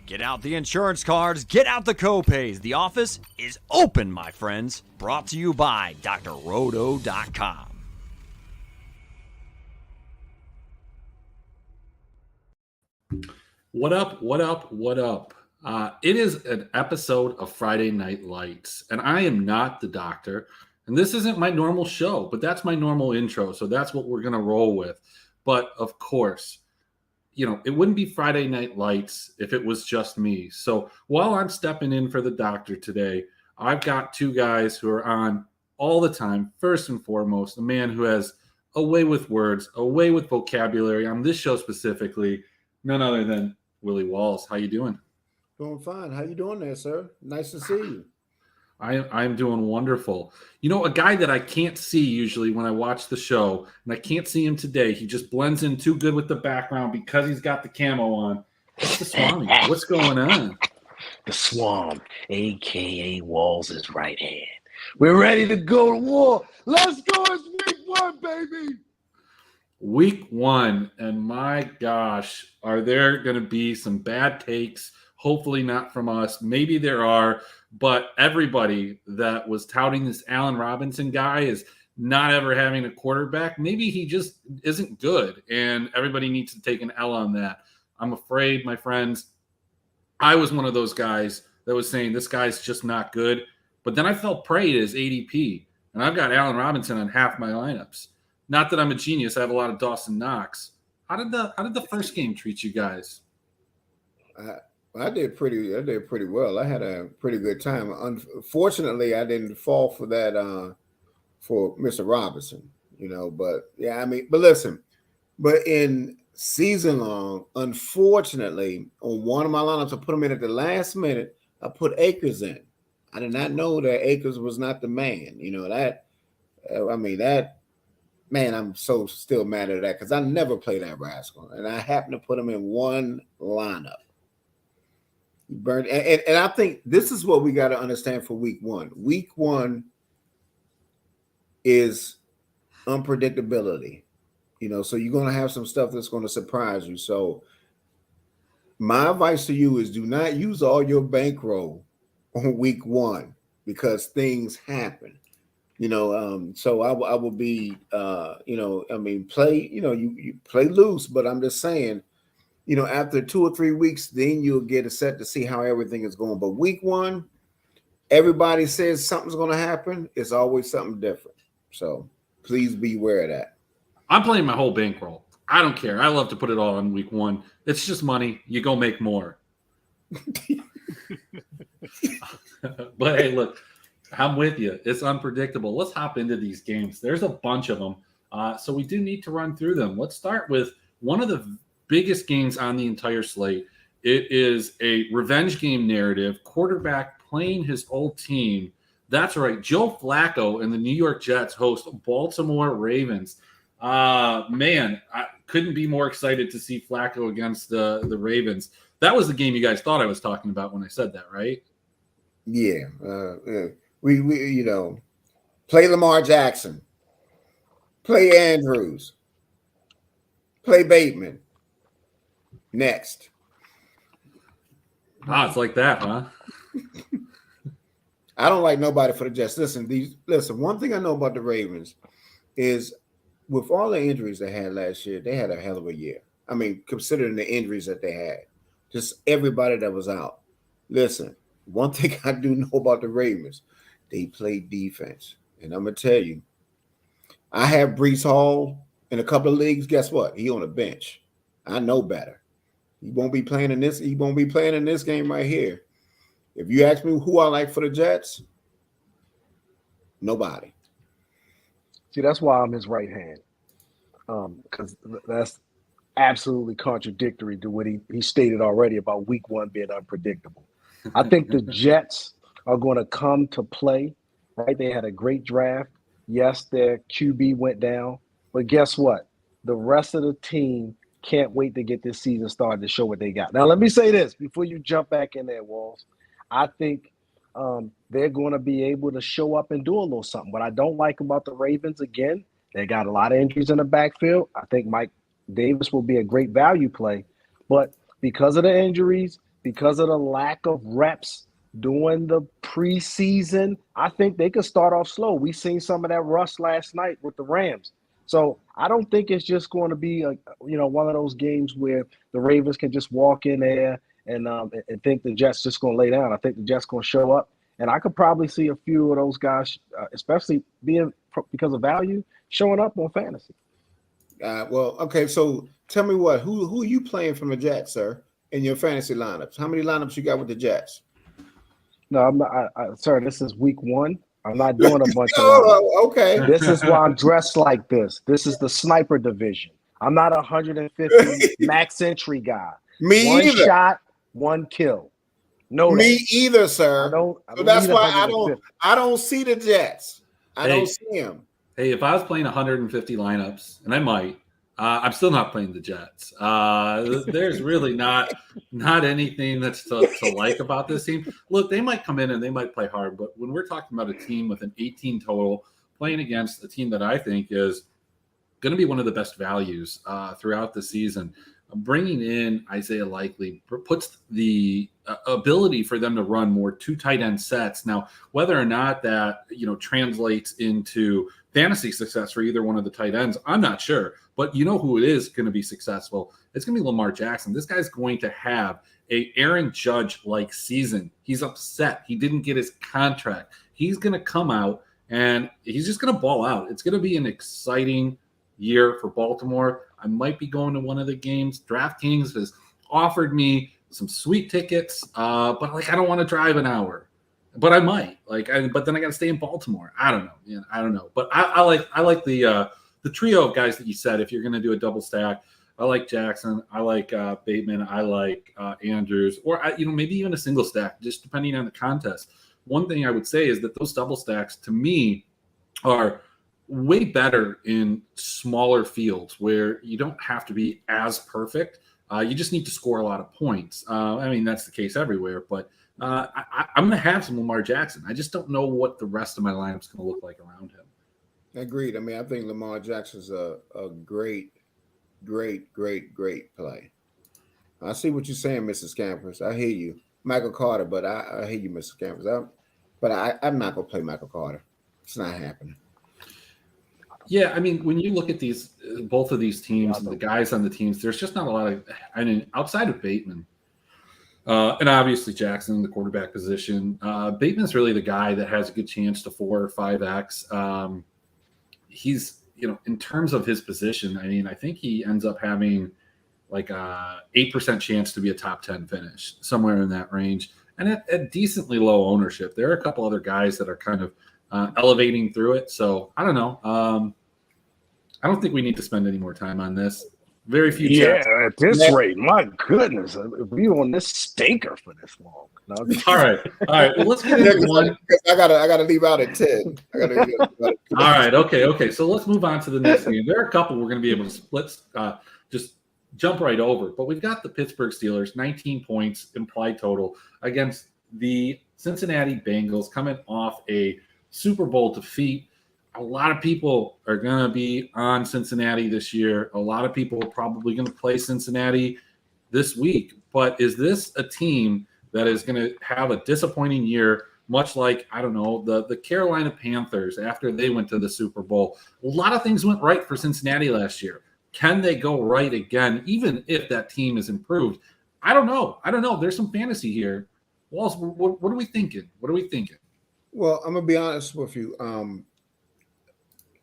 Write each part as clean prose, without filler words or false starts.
Get out the insurance cards, get out the copays. The office is open, my friends. Brought to you by drroto.com. What up, what up, what up? It is an episode of Friday Night Lights, and I am not the doctor, and this isn't my normal show, but that's my normal intro, so that's what we're going to roll with. But, of course, it wouldn't be Friday Night Lights if it was just me. So while I'm stepping in for the doctor today, I've got two guys who are on all the time. First and foremost, a man who has a way with words, a way with vocabulary on this show specifically, none other than Willie Walls. How you doing? Doing fine. How you doing there, sir? Nice to see you. I'm doing wonderful. A guy that I can't see usually when I watch the show, and I can't see him today. He just blends in too good with the background because he's got the camo on. It's the Swami. What's going on? The Swam, a.k.a. Walls' right hand. We're ready to go to war. Let's go. It's week one, baby. Week one, and my gosh, are there going to be some bad takes? Hopefully not from us. Maybe there are, but everybody that was touting this Allen Robinson guy is not ever having a quarterback. Maybe he just isn't good, and everybody needs to take an L on that. I'm afraid, my friends, I was one of those guys that was saying this guy's just not good, but then I fell prey to his ADP, and I've got Allen Robinson on half my lineups. Not that I'm a genius. I have a lot of Dawson Knox. How did the first game treat you guys? I did pretty well. I had a pretty good time. Unfortunately, I didn't fall for that for Mr. Robinson, but yeah, but listen, but in season long, unfortunately, on one of my lineups, I put him in at the last minute. I put Akers in. I did not know that Akers was not the man. Man, I'm so still mad at that because I never play that rascal, and I happened to put him in one lineup. He burned, and I think this is what we got to understand for week one. Week one is unpredictability, so you're going to have some stuff that's going to surprise you. So my advice to you is do not use all your bankroll on week one because things happen. So I will be, play, you play loose, but I'm just saying, after 2 or 3 weeks, then you'll get a set to see how everything is going. But week one, everybody says something's going to happen. It's always something different. So please be aware of that. I'm playing my whole bankroll. I don't care. I love to put it all on week one. It's just money. You go make more. But hey, look. I'm with you. It's unpredictable. Let's hop into these games. There's a bunch of them. So we do need to run through them. Let's start with one of the biggest games on the entire slate. It is a revenge game narrative. Quarterback playing his old team. That's right. Joe Flacco and the New York Jets host Baltimore Ravens. Man, I couldn't be more excited to see Flacco against the Ravens. That was the game you guys thought I was talking about when I said that, right? Yeah. We play Lamar Jackson, play Andrews, play Bateman. Next. It's like that, huh? I don't like nobody for the Jets. Listen, one thing I know about the Ravens is with all the injuries they had last year, they had a hell of a year. I mean, considering the injuries that they had, just everybody that was out. Listen, one thing I do know about the Ravens, they play defense. And I'm going to tell you, I have Breece Hall in a couple of leagues. Guess what? He on the bench. I know better. He won't be playing in this. He won't be playing in this game right here. If you ask me who I like for the Jets, nobody. See, that's why I'm his right hand. Because that's absolutely contradictory to what he stated already about week one being unpredictable. I think the Jets are going to come to play, right? They had a great draft. Yes, their QB went down. But guess what? The rest of the team can't wait to get this season started to show what they got. Now, let me say this before you jump back in there, Walls. I think they're going to be able to show up and do a little something. What I don't like about the Ravens, again, they got a lot of injuries in the backfield. I think Mike Davis will be a great value play. But because of the injuries, because of the lack of reps during the preseason, I think they could start off slow. We seen some of that rust last night with the Rams. So I don't think it's just going to be one of those games where the Ravens can just walk in there and think the Jets just going to lay down. I think the Jets going to show up, and I could probably see a few of those guys, especially because of value, showing up on fantasy. Well, okay. So tell me who are you playing from the Jets, sir, in your fantasy lineups? How many lineups you got with the Jets? No, I'm not, sir. This is week 1. I'm not doing a bunch of lineups. Oh, okay. This is why I'm dressed like this. This is the sniper division. I'm not a 150 max entry guy. Me one either. Shot, 1 kill. No, me either, sir. I don't so that's need why 150. I don't see the Jets. I don't see them. Hey, if I was playing 150 lineups, and I might, I'm still not playing the Jets. There's really not anything that's to like about this team. Look, they might come in and they might play hard, but when we're talking about a team with an 18 total playing against a team that I think is going to be one of the best values throughout the season, bringing in Isaiah Likely puts the ability for them to run more 2 tight end sets. Now, whether or not that translates into fantasy success for either one of the tight ends, I'm not sure. But you know who it is going to be successful? It's going to be Lamar Jackson. This guy's going to have a Aaron Judge-like season. He's upset. He didn't get his contract. He's going to come out and he's just going to ball out. It's going to be an exciting year for Baltimore. I might be going to one of the games. Draftkings has offered me some sweet tickets, but I don't want to drive an hour. But I might but then I got to stay in Baltimore. I don't know. I don't know. But I like the trio of guys that you said. If you're going to do a double stack, I like Jackson. I like Bateman. I like Andrews, or maybe even a single stack, just depending on the contest. One thing I would say is that those double stacks to me are way better in smaller fields where you don't have to be as perfect. You just need to score a lot of points. That's the case everywhere, but I'm going to have some Lamar Jackson. I just don't know what the rest of my lineup's going to look like around him. Agreed. I think Lamar Jackson's a great play. I see what you're saying, Mrs. Campers. I hear you. Michael Carter, but I hear you, Mrs. Campers. I'm not going to play Michael Carter. It's not happening. Yeah, when you look at both of these teams and the guys on the teams, there's just not a lot of, outside of Bateman, and obviously Jackson, the quarterback position, Bateman's really the guy that has a good chance to 4 or 5X. He's, in terms of his position, I think he ends up having like a 8% chance to be a top 10 finish, somewhere in that range, and at decently low ownership. There are a couple other guys that are kind of elevating through it. So I don't know. I don't think we need to spend any more time on this. Very few. Yeah, at this rate, my goodness, we on this stinker for this long. No, all right. Well, let's get into one. I gotta leave out at 10. All right. Okay. So let's move on to the next game. There are a couple we're going to be able to split. Just jump right over. But we've got the Pittsburgh Steelers, 19 points implied total against the Cincinnati Bengals, coming off a Super Bowl defeat. A lot of people are going to be on Cincinnati this year. A lot of people are probably going to play Cincinnati this week. But is this a team that is going to have a disappointing year, much like, the Carolina Panthers after they went to the Super Bowl? A lot of things went right for Cincinnati last year. Can they go right again, even if that team is improved? I don't know. There's some fantasy here. Walls, what are we thinking? Well, I'm going to be honest with you.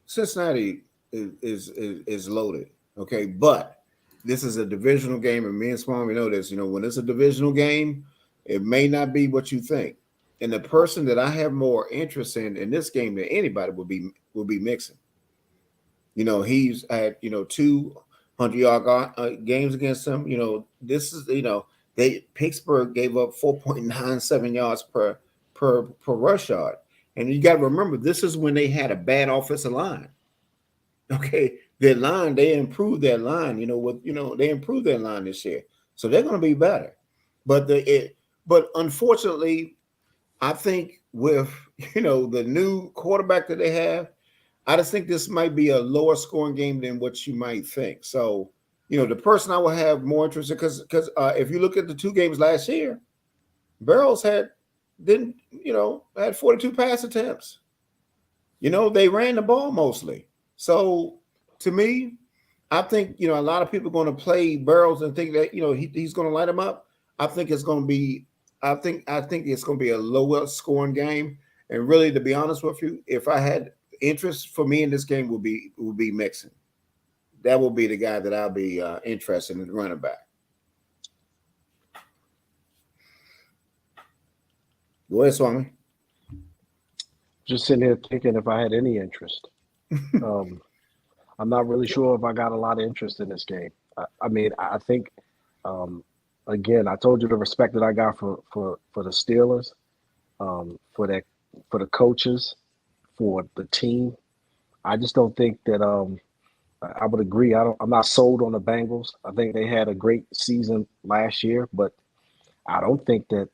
Cincinnati is loaded, okay? But this is a divisional game, and me and Swami know this. When it's a divisional game, it may not be what you think. And the person that I have more interest in this game than anybody will be Mixon. He's had 200-yard games against him. This is Pittsburgh gave up 4.97 yards per rush yard. And you got to remember, this is when they had a bad offensive line. Okay, they improved their line. They improved their line this year, so they're going to be better. But unfortunately, I think with the new quarterback that they have, I just think this might be a lower scoring game than what you might think. So the person I would have more interest in, because if you look at the 2 games last year, Barrels had 42 pass attempts. They ran the ball mostly. So to me, I think a lot of people are going to play Barrels and think that he's going to light them up. I think it's going to be I think it's going to be a lower scoring game. And really, to be honest with you, if I had interest for me in this game, will be Mixon. That will be the guy that I'll be interested in running back. Go ahead, Swami. Just sitting here thinking if I had any interest. I'm not really sure if I got a lot of interest in this game. I think, again, I told you the respect that I got for the Steelers, for the coaches, for the team. I just don't think that I would agree. I'm not sold on the Bengals. I think they had a great season last year, but I don't think that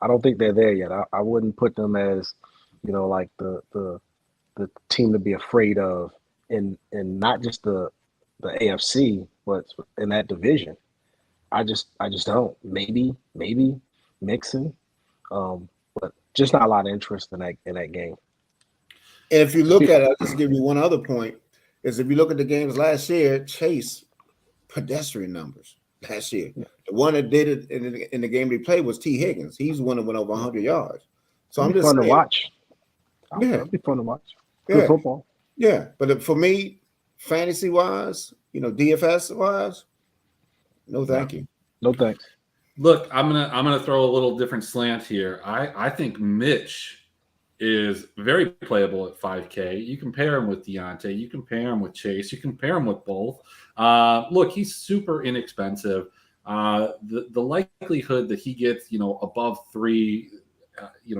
I don't think they're there yet. I wouldn't put them as like the team to be afraid of in not just the AFC, but in that division. I just don't. Maybe Mixon, but just not a lot of interest in that game. And if you look at it, I'll just give you one other point, is if you look at the games last year, Chase pedestrian numbers last year. The one that did it in the game they played was T. Higgins. He's the one that went over 100 yards. So I'm just fun saying, to watch. Yeah. It'll be fun to watch. Good football. Yeah, but for me, fantasy wise, DFS wise, no thank you. No thanks. Look, I'm gonna throw a little different slant here. I think Mitch is very playable at 5K. You can pair him with Deontay. You can pair him with Chase. You can pair him with both. Look, he's super inexpensive. The likelihood that he gets above 3,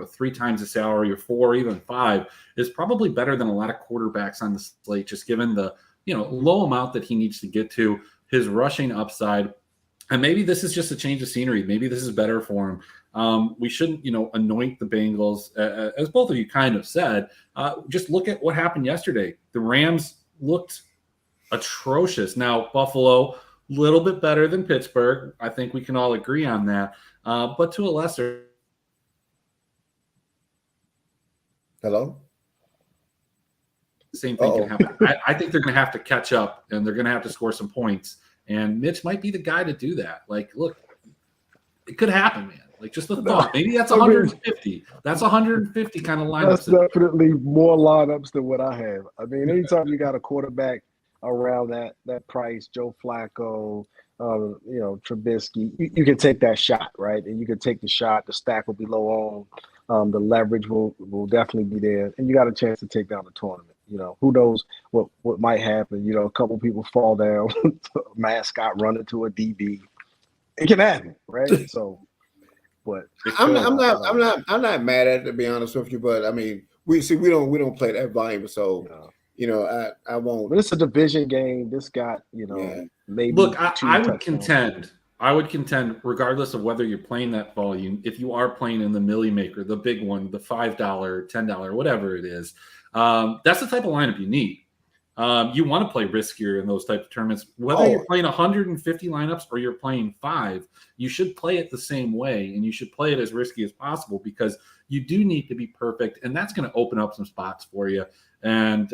3 times the salary, or 4, even 5, is probably better than a lot of quarterbacks on the slate, just given the low amount that he needs to get to, his rushing upside. And maybe this is just a change of scenery. Maybe this is better for him. We shouldn't, anoint the Bengals, as both of you kind of said. Just look at what happened yesterday. The Rams looked atrocious. Now, Buffalo, a little bit better than Pittsburgh. I think we can all agree on that. But to a lesser. Hello? Same thing can happen. I think they're going to have to catch up, and they're going to have to score some points. And Mitch might be the guy to do that. Like, look, it could happen, man. Like, just the thought. Maybe that's 150. That's 150 kind of lineups. That's definitely more lineups than what I have. I mean, anytime you got a quarterback around that price, Joe Flacco, Trubisky, you can take that shot, right? And you can take the shot. The stack will be low on. The leverage will definitely be there, and you got a chance to take down the tournament. Who knows what might happen? A couple people fall down, mascot run into a DB. It can happen, right? So, but I'm not mad at it, to be honest with you. But I mean, we don't play that volume, so I won't. But it's a division game. This got maybe. Look, I would contend. Regardless of whether you're playing that volume, if you are playing in the Millie Maker, the big one, the $5, $10, whatever it is, that's the type of lineup you need. You want to play riskier in those type of tournaments. Whether you're playing 150 lineups or you're playing 5, you should play it the same way, and you should play it as risky as possible, because you do need to be perfect, and that's going to open up some spots for you. And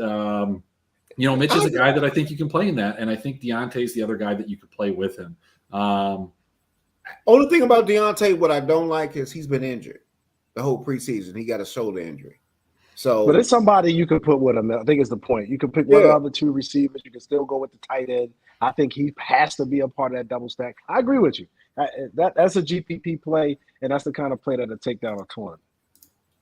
Mitch is a guy that I think you can play in that, and I think Deontay's the other guy that you could play with him. Only thing about Deontay, what I don't like is he's been injured the whole preseason. He got a shoulder injury. So, but it's somebody you could put with him. I think is the point. You can pick one of the 2 receivers. You can still go with the tight end. I think he has to be a part of that double stack. I agree with you. That's a GPP play, and that's the kind of play that'll take down a tournament.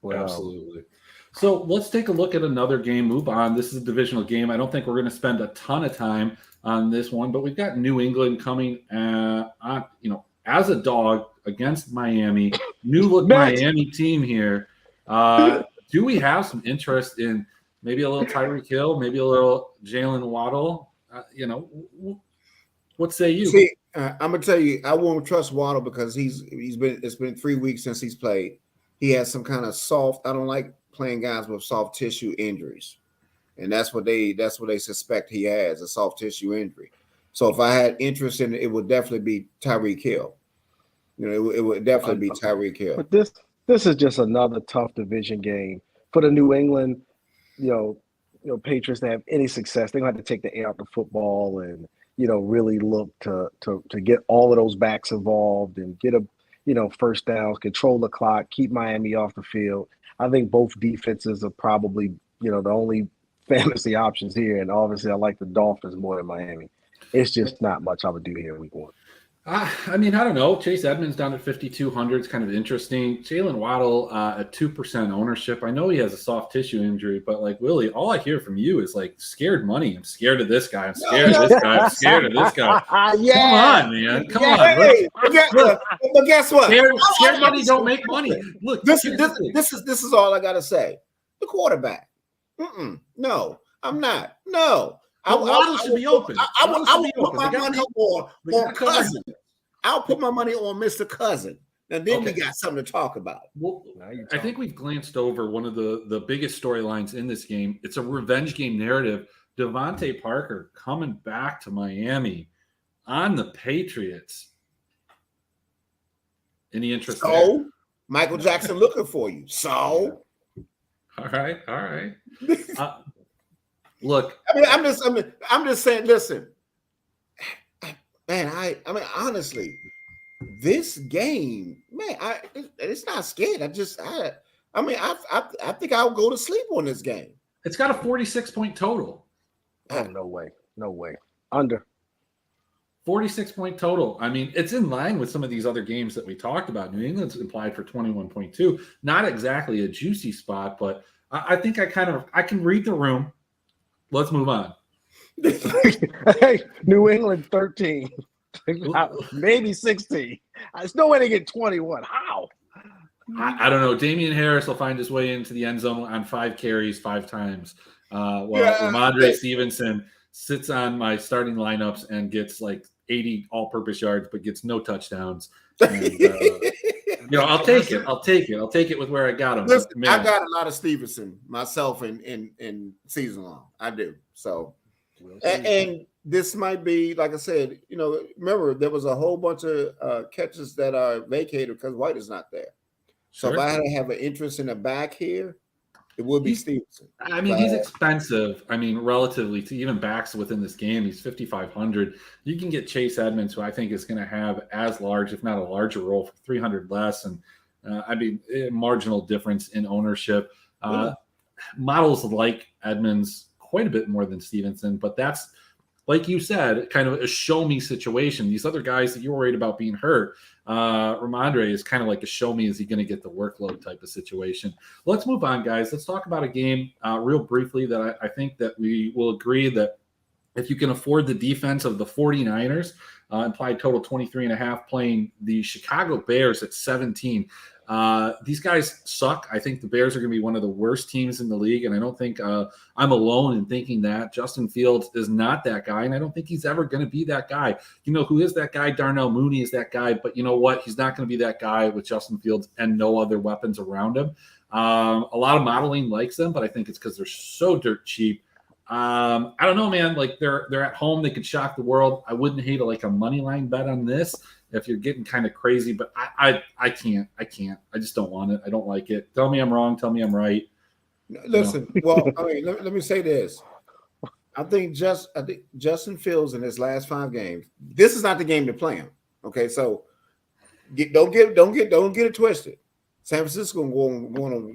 Well, absolutely. So let's take a look at another game. Move on. This is a divisional game. I don't think we're going to spend a ton of time on this one, but we've got New England coming, as a dog against Miami. New look Miami team here. Do we have some interest in maybe a little Tyreek Hill, maybe a little Jalen Waddle? What say you? See, I'm gonna tell you, I won't trust Waddle because it's been 3 weeks since he's played. He has some kind of soft. I don't like playing guys with soft tissue injuries, and that's what they suspect he has, a soft tissue injury. So if I had interest in it, it would definitely be Tyreek Hill. It would definitely be Tyreek Hill. But this is just another tough division game for the New England, Patriots to have any success. They're gonna have to take the air out the football and really look to get all of those backs involved and get first downs, control the clock, keep Miami off the field. I think both defenses are probably the only fantasy options here, and obviously I like the Dolphins more than Miami. It's just not much I would do here week one. I mean, I don't know. Chase Edmonds down at 5,200 is kind of interesting. Jalen Waddle at 2% ownership. I know he has a soft tissue injury, but like Willie, all I hear from you is like scared money. I'm scared of this guy. I'm scared of this guy. I'm scared of this guy. Yeah. Come on, man. Come on. Hey, but guess what? Scared money don't make money. Look, this is all I gotta say. The quarterback. No, I'm not. No. Waddle should be open. I will put my money on Cousin. I'll put my money on Mr. Cousin. And then we got something to talk about. Well, I think we've glanced over one of the biggest storylines in this game. It's a revenge game narrative. Devontae Parker coming back to Miami on the Patriots. Any interest there? Michael Jackson looking for you. So? All right. Look, I'm just saying. Listen, man. I mean, honestly, this game, man, it's not scared. I think I'll go to sleep on this game. It's got a 46-point total. Oh, no way. Under 46-point total. I mean, it's in line with some of these other games that we talked about. New England's implied for 21.2. Not exactly a juicy spot, but I think I can read the room. Let's move on. Hey, New England 13, maybe 16. There's no way to get 21. How? I don't know. Damian Harris will find his way into the end zone on 5 carries 5 times. Ramondre Stevenson sits on my starting lineups and gets like 80 all-purpose yards, but gets no touchdowns. And, I'll take it. I'll take it with where I got him. Listen, I got a lot of Stevenson myself in season long. I do. So, and this might be, like I said, remember there was a whole bunch of catches that are vacated because White is not there. So if I had to have an interest in the back here, it would be Stevenson. I mean, he's expensive. I mean, relatively to even backs within this game, he's 5,500. You can get Chase Edmonds, who I think is going to have as large, if not a larger role, for 300 less. And a marginal difference in ownership. Models like Edmonds quite a bit more than Stevenson, but that's, like you said, kind of a show me situation. These other guys that you're worried about being hurt, Ramondre is kind of like a show me, is he going to get the workload type of situation. Let's move on, guys. Let's talk about a game real briefly that I think that we will agree that if you can afford the defense of the 49ers, implied total 23.5, playing the Chicago Bears at 17. These guys suck. I think the Bears are going to be one of the worst teams in the league, and I don't think I'm alone in thinking that. Justin Fields is not that guy, and I don't think he's ever going to be that guy. You know who is that guy? Darnell Mooney is that guy, but you know what? He's not going to be that guy with Justin Fields and no other weapons around him. A lot of modeling likes them, but I think it's because they're so dirt cheap. I don't know, man. Like they're at home, they could shock the world. I wouldn't hate a money line bet on this if you're getting kind of crazy, but I can't. I just don't want it. I don't like it. Tell me I'm wrong. Tell me I'm right. Listen, well, I mean, let me say this. I think Justin Fields in his last 5 games. This is not the game to play him. Okay, so don't get it twisted. San Francisco going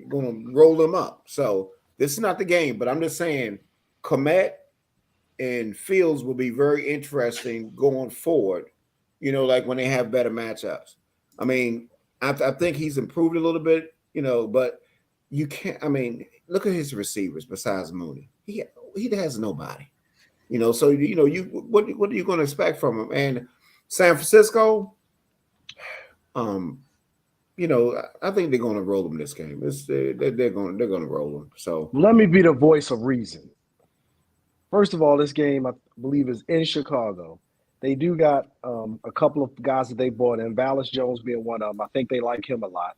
to roll them up. So this is not the game. But I'm just saying, Komet and Fields will be very interesting going forward. Like when they have better matchups. I mean, I think he's improved a little bit, but you can't. I mean, look at his receivers besides Mooney. He has nobody, So what are you going to expect from him? And San Francisco, I think they're going to roll them this game. They're going to roll them. So let me be the voice of reason. First of all, this game I believe is in Chicago. They do got a couple of guys that they bought in, Vallis Jones being one of them. I think they like him a lot.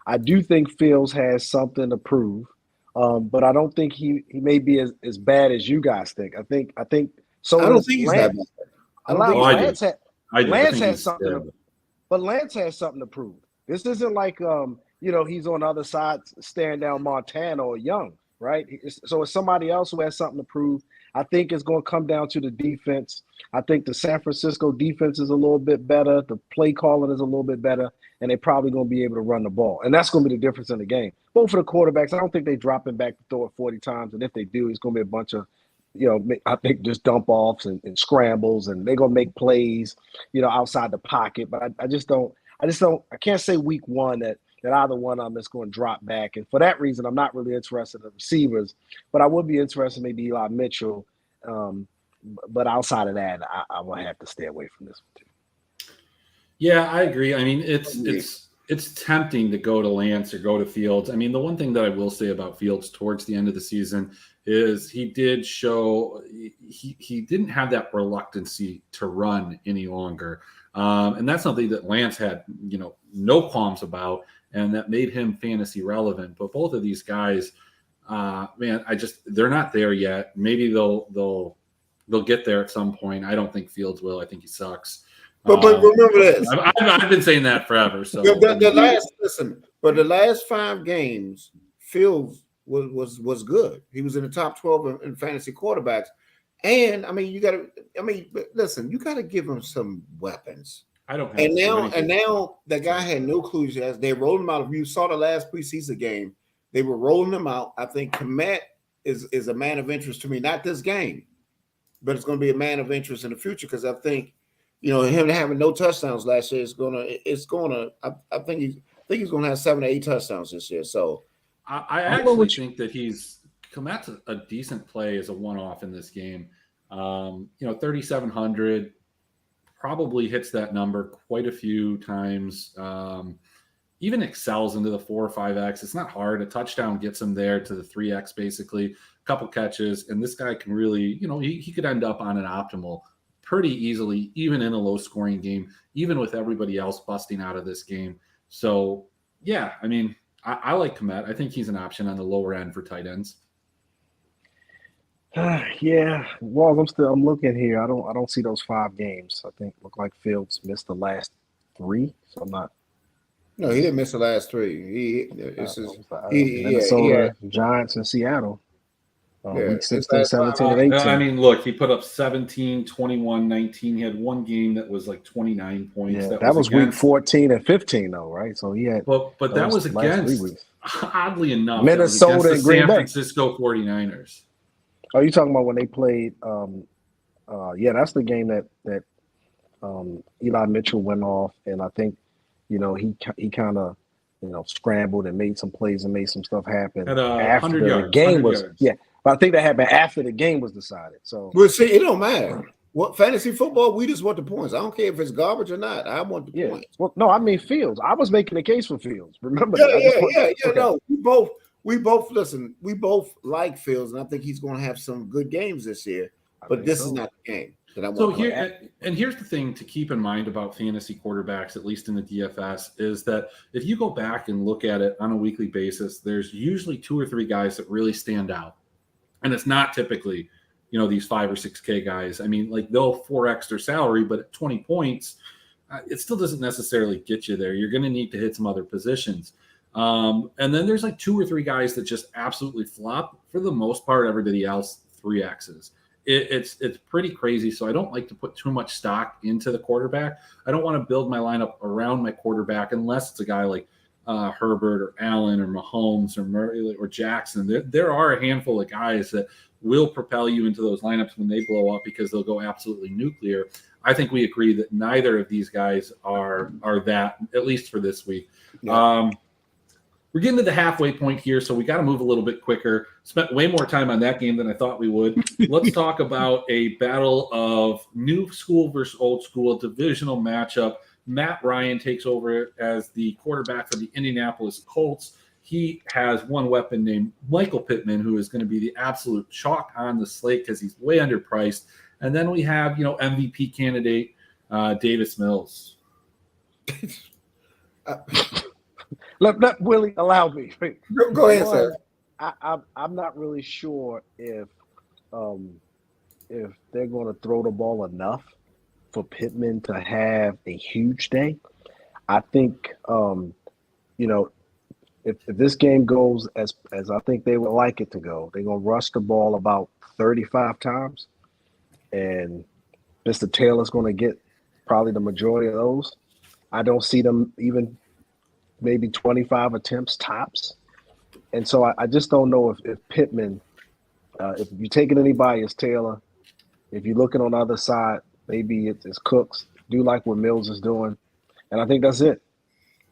I do think Fields has something to prove, but I don't think he may be as bad as you guys think. I think so. I don't think he's that bad. I don't think Lance I do. Lance has something to, but Lance has something to prove. This isn't like he's on the other side staring down Montana or Young, right? So it's somebody else who has something to prove. I think it's going to come down to the defense. I think the San Francisco defense is a little bit better. The play calling is a little bit better, and they're probably going to be able to run the ball. And that's going to be the difference in the game. Both for the quarterbacks, I don't think they drop him back to throw it 40 times. And if they do, it's going to be a bunch of, I think just dump offs and scrambles, and they're going to make plays, outside the pocket. But I can't say week one that either one of them is going to drop back. And for that reason, I'm not really interested in the receivers, but I would be interested in maybe Eli Mitchell. But outside of that, I will have to stay away from this one too. Yeah, I agree. I mean, it's tempting to go to Lance or go to Fields. I mean, the one thing that I will say about Fields towards the end of the season is he did show he didn't have that reluctancy to run any longer. And that's something that Lance had, no qualms about, and that made him fantasy relevant. But both of these guys, they're not there yet. Maybe they'll get there at some point. I don't think Fields will. I think he sucks. But remember this. I've been saying that forever. So the last 5 games, Fields was good. He was in the top 12 in fantasy quarterbacks. And you got to give him some weapons. I don't have and now the guy had no clue. They rolled him out. If you saw the last preseason game, they were rolling him out. I think Komet is a man of interest to me, not this game, but it's going to be a man of interest in the future, because I think, him having no touchdowns last year I think he's going to have 7 or 8 touchdowns this year. So I actually think that Komet's a decent play as a one-off in this game. 3,700 probably hits that number quite a few times. Even excels into the 4 or 5x. It's not hard. A touchdown gets him there to the 3x, basically. A couple catches, and this guy can really, he could end up on an optimal pretty easily, even in a low-scoring game, even with everybody else busting out of this game. So, yeah, I like Komet. I think he's an option on the lower end for tight ends. Yeah, well, I'm looking here. I don't see those 5 games. I think look like Fields missed the last 3, so I'm not. No, he didn't miss the last 3. Minnesota, Giants, and Seattle. Week 16, 17, and 18. Look, he put up 17, 21, 19. He had one game that was like 29 points. Yeah, that was week 14 and 15 though, right? So he had. But that was against, oddly enough, Minnesota and Green San Bay. Francisco 49ers. Oh, you talking about when they played? That's the game that Eli Mitchell went off, and I think he kind of scrambled and made some plays and made some stuff happen after the game was yards. Yeah. But I think that happened after the game was decided. So, well, see, it don't matter. What fantasy football? We just want the points. I don't care if it's garbage or not. I want the points. Well, no, Fields. I was making a case for Fields. Remember? Yeah. No, we both listen. We both like Fields, and I think he's going to have some good games this year. But this is not the game that I want. So here's the thing to keep in mind about fantasy quarterbacks, at least in the DFS, is that if you go back and look at it on a weekly basis, there's usually 2 or 3 guys that really stand out. And it's not typically, these 5 or 6K guys. They'll 4x their salary, but at 20 points, it still doesn't necessarily get you there. You're going to need to hit some other positions. And then there's like 2 or 3 guys that just absolutely flop. For the most part, everybody else 3Xs. It's pretty crazy. So I don't like to put too much stock into the quarterback. I don't want to build my lineup around my quarterback unless it's a guy like Herbert or Allen or Mahomes or Murray or Jackson. There are a handful of guys that will propel you into those lineups when they blow up because they'll go absolutely nuclear. I think we agree that neither of these guys are that, at least for this week. Yeah. We're getting to the halfway point here, so we got to move a little bit quicker. Spent way more time on that game than I thought we would. Let's talk about a battle of new school versus old school, divisional matchup. Matt Ryan takes over as the quarterback for the Indianapolis Colts. He has one weapon named Michael Pittman, who is going to be the absolute chalk on the slate because he's way underpriced. And then we have, MVP candidate Davis Mills. Let Willie allow me. Go ahead, sir. I'm not really sure if they're going to throw the ball enough for Pittman to have a huge day. I think, if this game goes as I think they would like it to go, they're going to rush the ball about 35 times. And Mr. Taylor's going to get probably the majority of those. I don't see them even maybe 25 attempts tops. And so I just don't know if Pittman, if you're taking anybody as Taylor, if you're looking on the other side, maybe it's Cooks. Do like what Mills is doing. And I think that's it.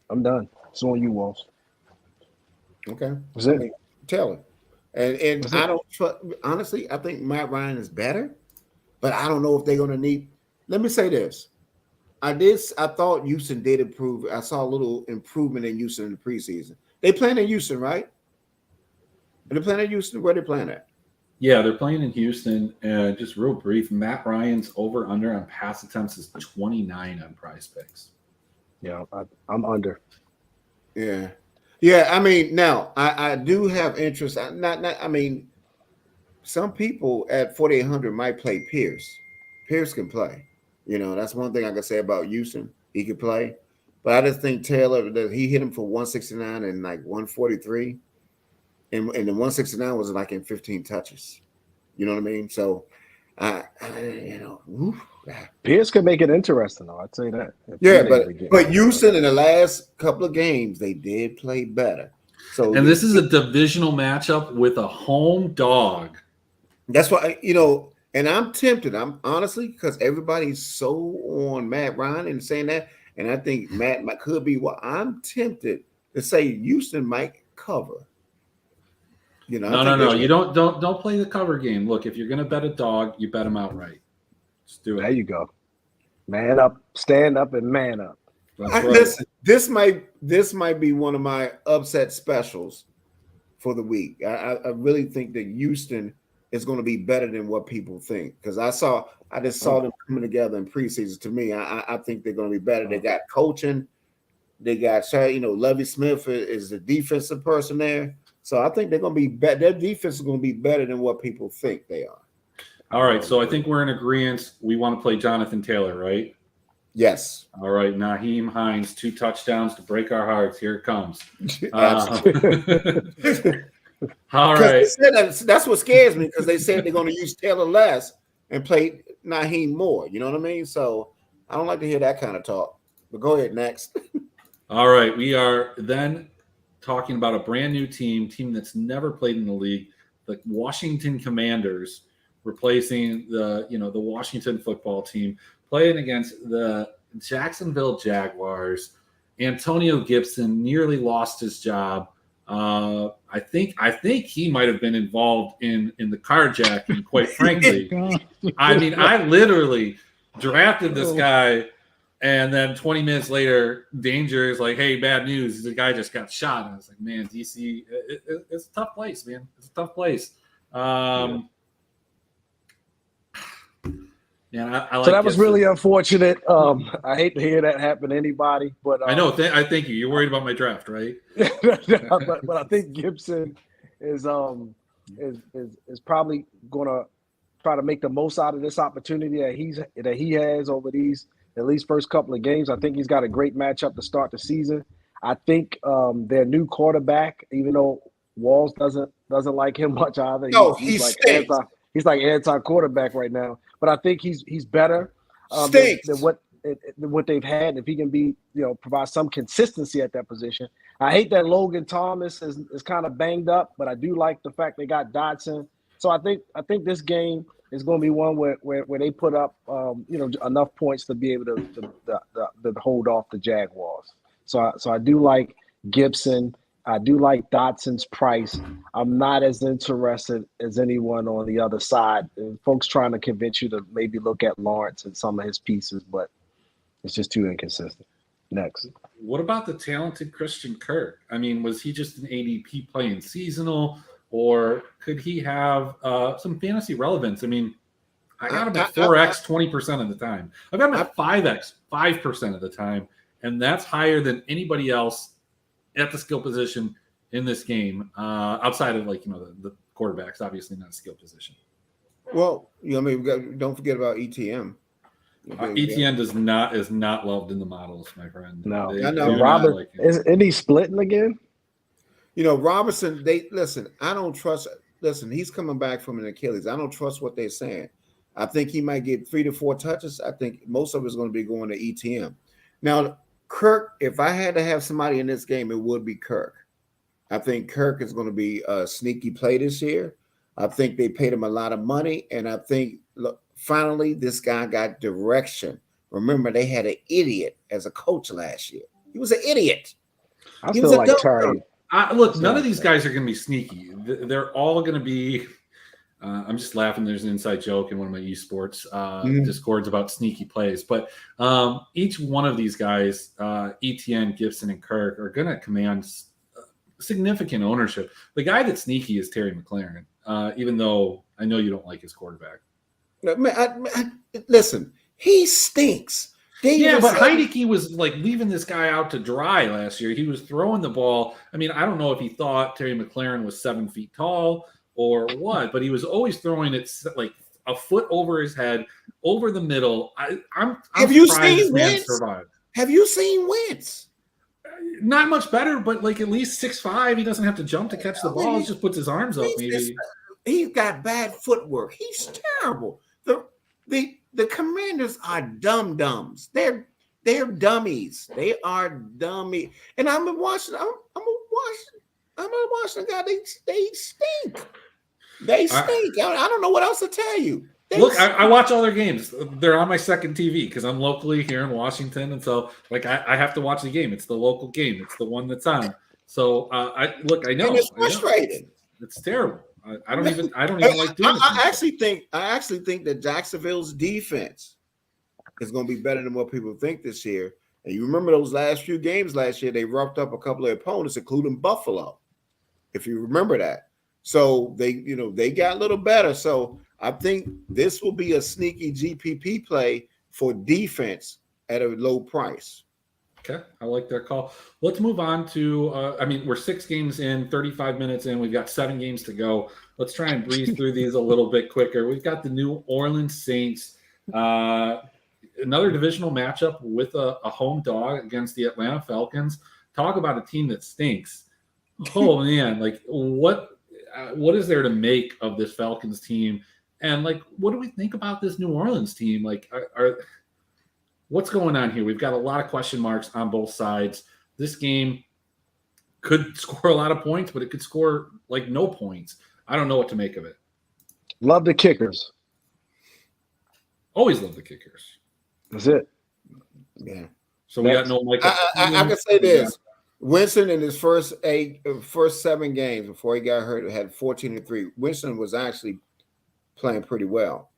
I'm done. It's on you, Walls. Okay. That's it. Taylor. And That's I it. don't trust, honestly, I think Matt Ryan is better, but I don't know if they're going to need. Let me say this. I thought Houston did improve. I saw a little improvement in Houston in the preseason. They playing in Houston, right? Are they playing in Houston? Where are they playing at? Yeah, they're playing in Houston. Just real brief, Matt Ryan's over-under on pass attempts is 29 on Prize Picks. Yeah, I'm under. Yeah. Yeah, I mean, now I do have interest. I mean, some people at 4,800 might play Pierce. Pierce can play. That's one thing I can say about Houston. He can play. But I just think Taylor, that he hit him for 169 and like 143. And the 169 was like in 15 touches. You know what I mean? So, Pierce could make it interesting, though. I'd say that. Yeah, but Houston in the last couple of games, they did play better. So, and this is a divisional matchup with a home dog. That's why, and I'm tempted. I'm honestly, because everybody's so on Matt Ryan and saying that, and I think Matt could be. Well, I'm tempted to say Houston might cover. No. You don't play the cover game. Look, if you're going to bet a dog, you bet him outright. Just do it. There you go. Man up, stand up, and man up. Listen, this might be one of my upset specials for the week. I really think that Houston is going to be better than what people think, because I just saw them coming together in preseason. To me, I think they're going to be better. They got coaching. They got, Lovie Smith is the defensive person there. So I think they're going to be better. Their defense is going to be better than what people think they are. All right, so I think we're in agreement. We want to play Jonathan Taylor, right? Yes. All right, Naheem Hines, 2 touchdowns to break our hearts. Here it comes. All right. That's what scares me, because they said they're going to use Taylor less and play Naheem more. You know what I mean? So I don't like to hear that kind of talk. But go ahead, next. All right, we are then talking about a brand new team that's never played in the league, the Washington Commanders, replacing the Washington football team, playing against the Jacksonville Jaguars. Antonio Gibson nearly lost his job. I think he might have been involved in the carjacking, quite frankly. I mean, I literally drafted this guy, and then 20 minutes later, Danger is like, hey, bad news. The guy just got shot. And I was like, man, DC, it's a tough place, man. It's a tough place. I like so that was Gibson. really unfortunate. I hate to hear that happen to anybody, but I know. I thank you. You're worried about my draft, right? but I think Gibson is probably going to try to make the most out of this opportunity that he has over these at least first couple of games. I think he's got a great matchup to start the season. I think their new quarterback, even though Walls doesn't like him much either. No, he's like anti-quarterback right now. But I think he's better than what they've had. If he can be, provide some consistency at that position. I hate that Logan Thomas is kind of banged up, but I do like the fact they got Dodson. So I think this game is going to be one where they put up enough points to be able to hold off the Jaguars. So I do like Gibson. I do like Dotson's price. I'm not as interested as anyone on the other side. And folks trying to convince you to maybe look at Lawrence and some of his pieces, but it's just too inconsistent. Next. What about the talented Christian Kirk? I mean, was he just an ADP playing seasonal, or could he have some fantasy relevance? I mean, I got him at 4x 20% of the time. I've got him at 5x 5% of the time, and that's higher than anybody else at the skill position in this game, outside of the quarterbacks, obviously not a skill position. Well, don't forget about ETM. ETN is not loved in the models, my friend. No, I know. Robert like isn't he splitting again? Robinson. I don't trust. Listen, he's coming back from an Achilles. I don't trust what they're saying. I think he might get 3 to 4 touches. I think most of it's going to be going to ETM. Now, Kirk. If I had to have somebody in this game, it would be Kirk. I think Kirk is going to be a sneaky play this year. I think they paid him a lot of money, and I think finally this guy got direction. Remember, they had an idiot as a coach last year. He was an idiot. I still like Terry. Look, none of these guys are going to be sneaky. They're all going to be. I'm just laughing. There's an inside joke in one of my esports discords about sneaky plays, but each one of these guys, ETN, Gibson, and Kirk, are going to command significant ownership. The guy that's sneaky is Terry McLaurin, even though I know you don't like his quarterback. Listen, he stinks. But Heineke was like leaving this guy out to dry last year. He was throwing the ball. I mean, I don't know if he thought Terry McLaurin was 7 feet tall or what, but he was always throwing it like a foot over his head, over the middle. I'm Have you surprised seen this man Wentz? survived. Have you seen Wentz? Not much better, but like at least 6'5". He doesn't have to jump to catch the ball. He just puts his arms up. Maybe he's got bad footwork. He's terrible. The Commanders are dum-dums. They're dummies. They are dummy. And I'm a Washington guy. They stink. They stink. I don't know what else to tell you. I watch all their games. They're on my second TV because I'm locally here in Washington, and so like I have to watch the game. It's the local game. It's the one that's on. So I know. And it's frustrating. It's terrible. I don't even like doing it. I actually think that Jacksonville's defense is going to be better than what people think this year. And you remember those last few games last year, they roughed up a couple of opponents, including Buffalo, if you remember that. So they got a little better. So I think this will be a sneaky GPP play for defense at a low price. Okay, I like that call. Let's move on to, we're 6 games in, 35 minutes in. We've got 7 games to go. Let's try and breeze through these a little bit quicker. We've got the New Orleans Saints, another divisional matchup with a home dog against the Atlanta Falcons. Talk about a team that stinks. Oh, man, like what is there to make of this Falcons team? And, like, what do we think about this New Orleans team? Like, what's going on here? We've got a lot of question marks on both sides. This game could score a lot of points, but it could score like no points. I don't know what to make of it. Love the kickers. Always love the kickers. That's it. Yeah. So we got no Michael. I can say this. Winston in his first 7 games before he got hurt had 14-3. Winston was actually playing pretty well.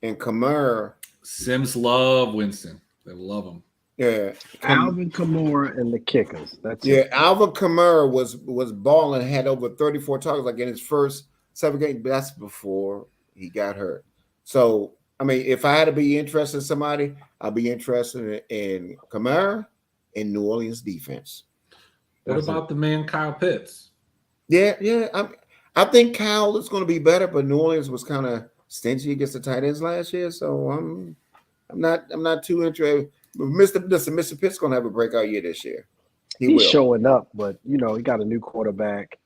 And Kamara. Sims love Winston. They love him. Yeah. Alvin Kamara and the kickers. That's it. it. Alvin Kamara was balling, had over 34 targets like in his first 7 games. That's before he got hurt. So, I mean, if I had to be interested in somebody, I'd be interested in Kamara and New Orleans defense. What about the man Kyle Pitts? Yeah. I think Kyle is going to be better, but New Orleans was kind of stingy against the tight ends last year, so I'm not too interested. Mr. Pitt's going to have a breakout year this year. He's showing up, but he got a new quarterback.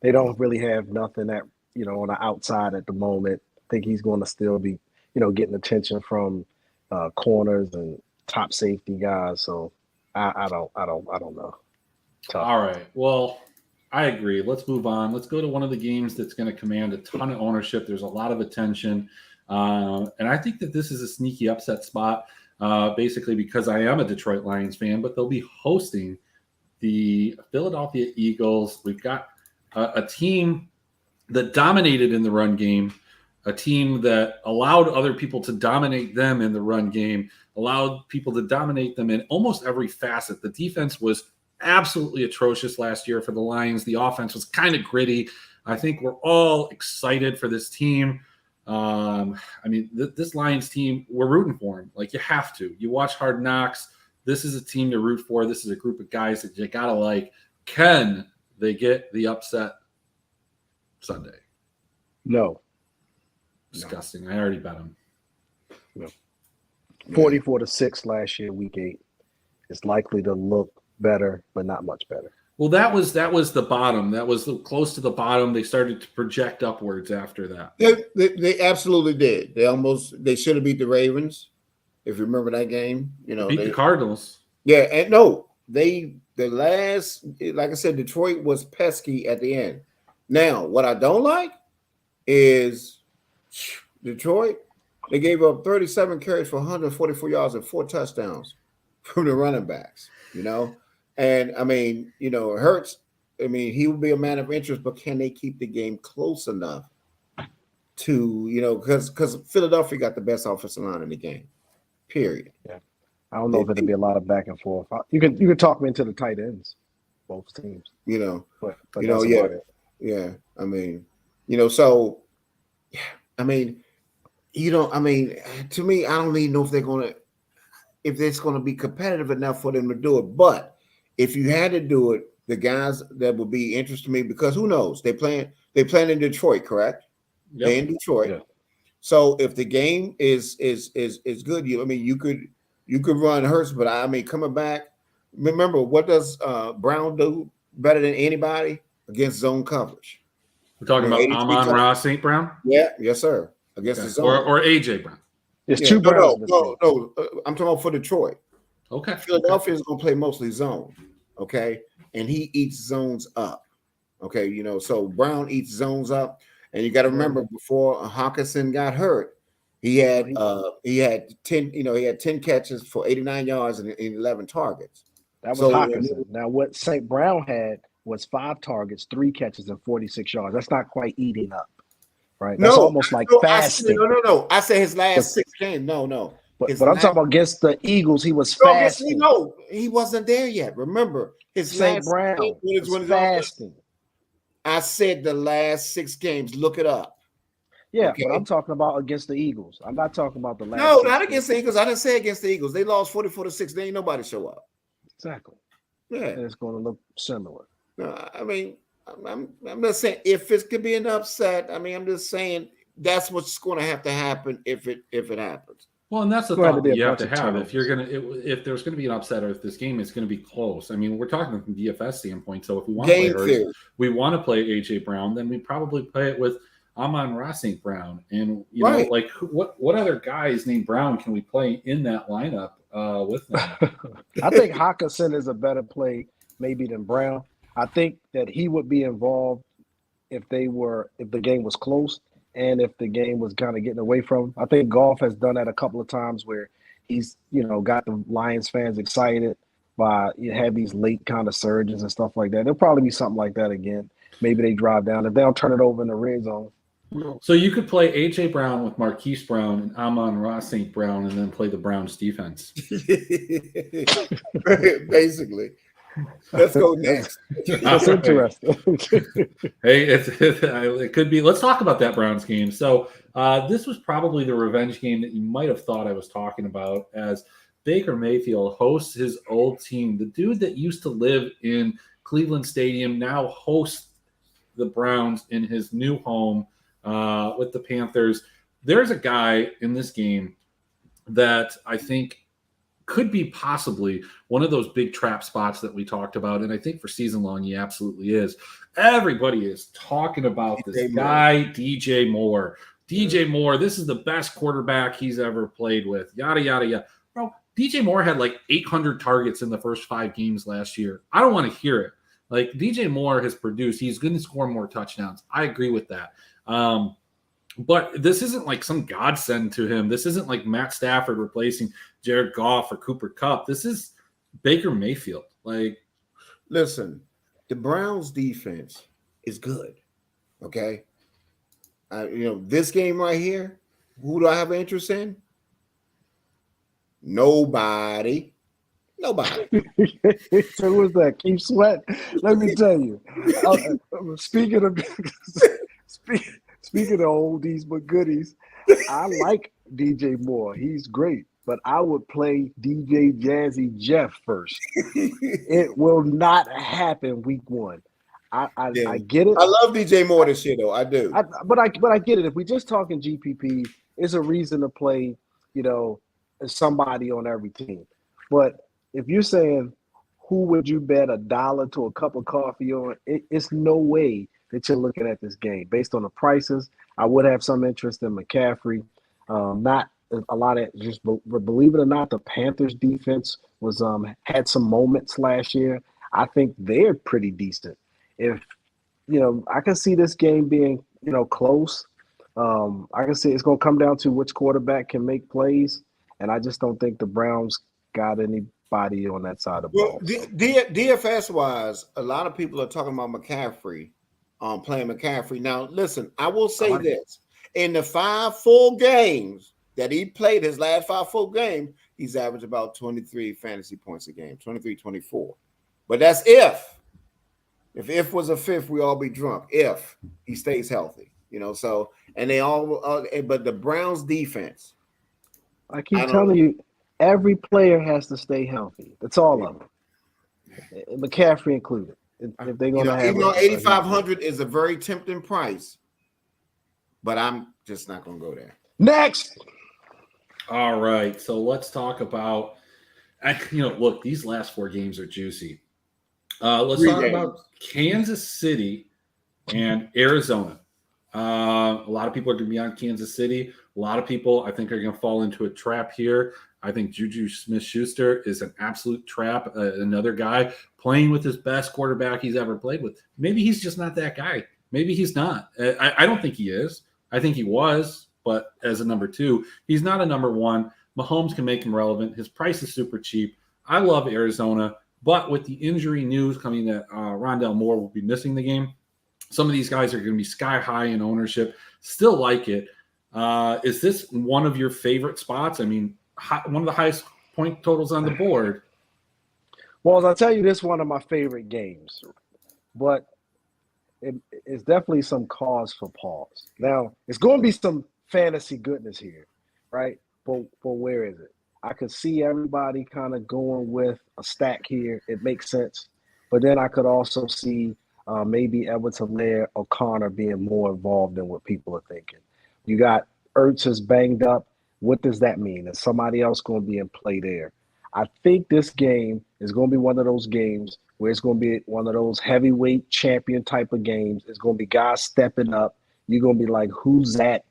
They don't really have nothing that on the outside at the moment. I think he's going to still be getting attention from corners and top safety guys. So I don't know. Tough. All right. Well, I agree. Let's move on. Let's go to one of the games that's going to command a ton of ownership. There's a lot of attention. And I think that this is a sneaky upset spot, basically because I am a Detroit Lions fan, but they'll be hosting the Philadelphia Eagles. We've got a team that dominated in the run game, a team that allowed other people to dominate them in the run game, allowed people to dominate them in almost every facet. The defense was absolutely atrocious last year for the Lions. The offense was kind of gritty. I think we're all excited for this team. This Lions team, we're rooting for them. Like, you have to. You watch Hard Knocks. This is a team to root for. This is a group of guys that you got to like. Can they get the upset Sunday? No. Disgusting. I already bet them. No. 44-6 last year, week 8. It's likely to look better, but not much better. Well, that was the bottom. That was close to the bottom. They started to project upwards after that. They absolutely did. They should have beat the Ravens, if you remember that game. Beat the Cardinals. Yeah, and no, like I said, Detroit was pesky at the end. Now, what I don't like is Detroit. They gave up 37 carries for 144 yards and 4 touchdowns from the running backs. And I mean, Hurts. I mean, he will be a man of interest, but can they keep the game close enough to, because Philadelphia got the best offensive line in the game. Period. Yeah. I don't know if it'll be a lot of back and forth. You can talk me into the tight ends, both teams. But yeah. I mean, so I mean, to me, I don't even know if it's gonna be competitive enough for them to do it. But if you had to do it, the guys that would be interested to me, because who knows? They playing in Detroit, correct? Yep. They're in Detroit. Yeah. So if the game is good, you could run Hurts, but I mean, coming back, remember, what does Brown do better than anybody against zone coverage? We're talking about Amon-Ra St. Brown? Yeah, yes, sir. Against the zone. Or A.J. Brown. It's two Browns. No. I'm talking about for Detroit. Okay. Philadelphia is going to play mostly zone, okay? And he eats zones up, okay? So Brown eats zones up. And you got to remember, before Hawkinson got hurt, he had 10 catches for 89 yards and 11 targets. That was Hawkinson. Now what St. Brown had was 5 targets, 3 catches, and 46 yards. That's not quite eating up, right? That's almost like fasting. No. I said his last 6 games. No. But I'm talking about against the Eagles. He was fasting. No, he wasn't there yet. Remember, his St. Brown was fasting. I said the last 6 games. Look it up. Yeah, okay. But I'm talking about against the Eagles. I'm not talking about the last. No, not against the Eagles. I didn't say against the Eagles. They lost 44-6. There ain't nobody show up. Exactly. Yeah, and it's going to look similar. No, I mean, I'm just saying if it could be an upset. I mean, I'm just saying that's what's going to have to happen if it happens. Well, and that's the thought that you have to have if there's going to be an upset or if this game is going to be close. I mean, we're talking from DFS standpoint. So if we want to play Hurts, we want to play AJ Brown, then we probably play it with Amon-Ra St. Brown. And you know, like what other guys named Brown can we play in that lineup with them? I think Hawkinson is a better play maybe than Brown. I think that he would be involved if the game was close. And if the game was kind of getting away from him. I think Goff has done that a couple of times where he's, got the Lions fans excited by have these late kind of surges and stuff like that. There'll probably be something like that again. Maybe they drive down. If they don't turn it over in the red zone. So you could play A.J. Brown with Marquise Brown and Amon-Ra St. Brown and then play the Browns defense. Basically. Let's go next. That's interesting. Hey, it could be. Let's talk about that Browns game. So this was probably the revenge game that you might have thought I was talking about, as Baker Mayfield hosts his old team. The dude that used to live in Cleveland Stadium now hosts the Browns in his new home with the Panthers. There's a guy in this game that I think could be possibly one of those big trap spots that we talked about. And I think for season long, he absolutely is. Everybody is talking about this guy, DJ Moore. DJ Moore, this is the best quarterback he's ever played with. Yada, yada, yada. Bro, DJ Moore had like 800 targets in the first 5 games last year. I don't want to hear it. Like, DJ Moore has produced. He's going to score more touchdowns. I agree with that. But this isn't like some godsend to him. This isn't like Matt Stafford replacing Jared Goff or Cooper Kupp. This is Baker Mayfield. Like, listen, the Browns defense is good. Okay. This game right here, who do I have an interest in? Nobody. So who's that? Keith Sweat? Let me tell you. Speaking of oldies but goodies, I like DJ Moore. He's great, but I would play DJ Jazzy Jeff first. It will not happen week 1. I get it. I love DJ Moore this year, though. I do. But I get it. If we're just talking GPP, it's a reason to play, somebody on every team. But if you're saying who would you bet $1 to a cup of coffee on, it's no way that you're looking at this game based on the prices. I would have some interest in McCaffrey. Not a lot of just, believe it or not, the Panthers defense was had some moments last year. I think they're pretty decent. If I can see this game being close. I can see it's going to come down to which quarterback can make plays, and I just don't think the Browns got anybody on that side of the ball. DFS wise, a lot of people are talking about McCaffrey, playing McCaffrey. Now, listen, I will say this: in the 5 full games that he played, his last 5 full games, he's averaged about 23 fantasy points a game, 23, 24. But that's if was a fifth, we all be drunk. If he stays healthy, So, and they all, but the Browns defense. I keep telling you, every player has to stay healthy. That's all of them, McCaffrey included. If they're going to have, even though 8,500 is a very tempting price, but I'm just not going to go there. Next. All right, so let's talk about. Look, these last 4 games are juicy. Let's talk about Kansas City and Arizona. A lot of people are going to be on Kansas City. A lot of people, I think, are going to fall into a trap here. I think Juju Smith-Schuster is an absolute trap. Another guy playing with his best quarterback he's ever played with. Maybe he's just not that guy. Maybe he's not. I don't think he is. I think he was, but as a number 2, he's not a number 1. Mahomes can make him relevant. His price is super cheap. I love Arizona. But with the injury news coming that Rondale Moore will be missing the game, some of these guys are going to be sky high in ownership. Still like it. Is this one of your favorite spots? I mean, one of the highest point totals on the board. Well, I'll tell you, this is one of my favorite games. But it's definitely some cause for pause. Now, it's going to be some fantasy goodness here, right? But where is it? I could see everybody kind of going with a stack here. It makes sense. But then I could also see maybe Edwards-Helaire or Connor being more involved than what people are thinking. You got Ertz is banged up. What does that mean? Is somebody else going to be in play there? I think this game is going to be one of those games where it's going to be one of those heavyweight champion type of games. It's going to be guys stepping up. You're going to be like, who's that?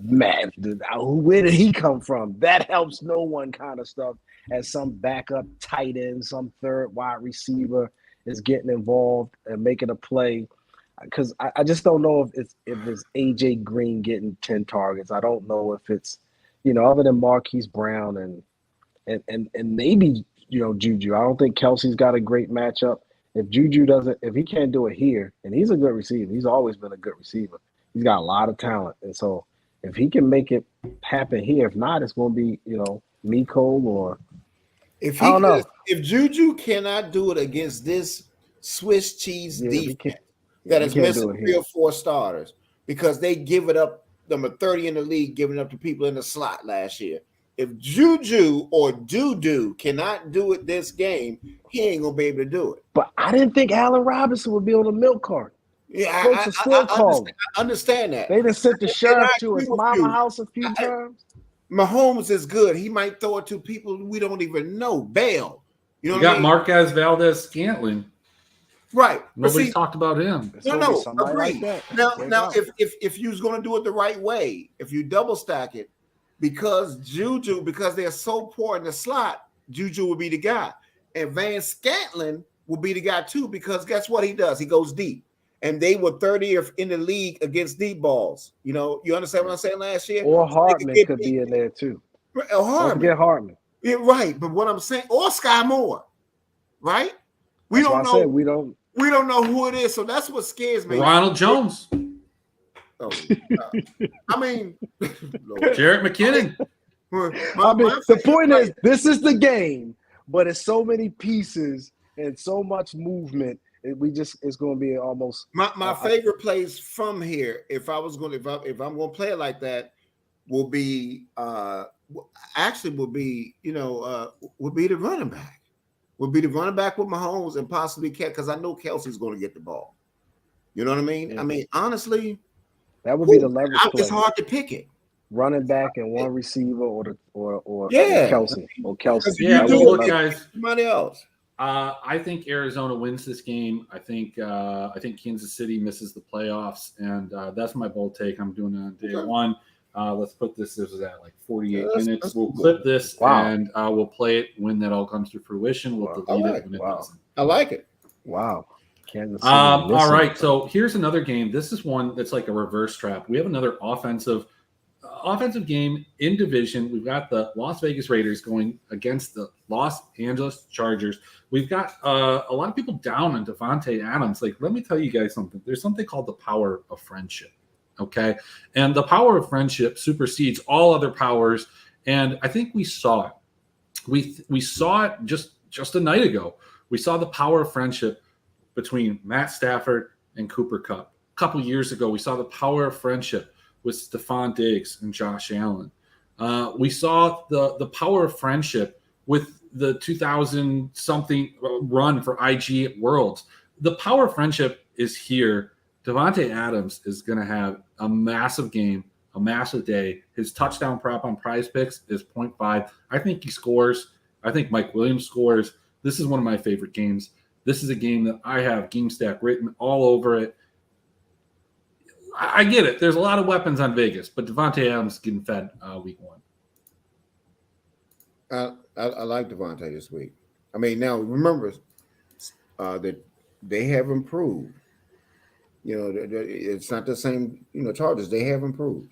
Man, where did he come from? That helps no one kind of stuff as some backup tight end, some third wide receiver is getting involved and making a play. Because I just don't know if it's AJ Green getting 10 targets. I don't know if it's, other than Marquise Brown and maybe, Juju. I don't think Kelsey's got a great matchup. If he can't do it here, and he's a good receiver, he's always been a good receiver. He's got a lot of talent. And so if he can make it happen here, if not, it's going to be, Miko or if I don't know. If Juju cannot do it against this Swiss cheese defense that is missing 3 or 4 starters because they give it up, number 30 in the league, giving up to people in the slot last year. If Juju or Dudu cannot do it this game, he ain't going to be able to do it. But I didn't think Allen Robinson would be on the milk cart. Yeah, I understand that. They just sent the sheriff to his mama house a few times. Mahomes is good. He might throw it to people we don't even know. Bail. You got Marquez Valdez-Scantling. Right. Nobody talked about him. No, agree. Like now, if you're going to do it the right way, if you double stack it, because they're so poor in the slot, Juju will be the guy. And Van Scantling will be the guy too, because guess what he does? He goes deep. And they were 30th in the league against deep balls. You understand what I'm saying last year? Or Hartman could be in there too. Or Hartman. Don't forget Hartman. Yeah, right. But what I'm saying, or Sky Moore, right? We don't know who it is. So that's what scares me. Ronald Jones. Oh, I mean, Jarrett McKinnon. The point is, this is the game, but it's so many pieces and so much movement. It's going to be almost my favorite plays from here. If I'm going to play it like that, will be the running back. Would be the running back with Mahomes and possibly because I know Kelsey's going to get the ball. You know what I mean? Yeah. I mean, honestly, that would be the leverage play. It's hard to pick it. running back and one receiver, or Yeah, Kelsey because Yeah, you well, do look, it guys. somebody else. I think Arizona wins this game. I think Kansas City misses the playoffs, and that's my bold take. I'm doing it on day one. Let's put this is at like 48 minutes. That's We'll cool. clip this Wow. and we'll play it when that all comes to fruition. We'll delete it when it doesn't. I like it. Wow. Kansas City All right. So here's another game. This is one that's like a reverse trap. We have another offensive game in division. We've got the Las Vegas Raiders going against the Los Angeles Chargers. We've got a lot of people down on Davante Adams. Like, let me tell you guys something. There's something called the power of friendship. Okay. And the power of friendship supersedes all other powers. And I think we saw it. We saw it just a night ago. We saw the power of friendship between Matt Stafford and Cooper Kupp. A couple years ago, we saw the power of friendship with Stephon Diggs and Josh Allen. We saw the power of friendship with the 2000-something run for IG at Worlds. The power of friendship is here. Davante Adams is going to have a massive game, a massive day. His touchdown prop on Prize Picks is 0.5. I think he scores. I think Mike Williams scores. This is one of my favorite games. This is a game that I have game stack written all over it. I get it. There's a lot of weapons on Vegas, but Davante Adams is getting fed week one. I like Davante this week. I mean, now remember that they have improved. You know, it's not the same. You know, Chargers. They have improved.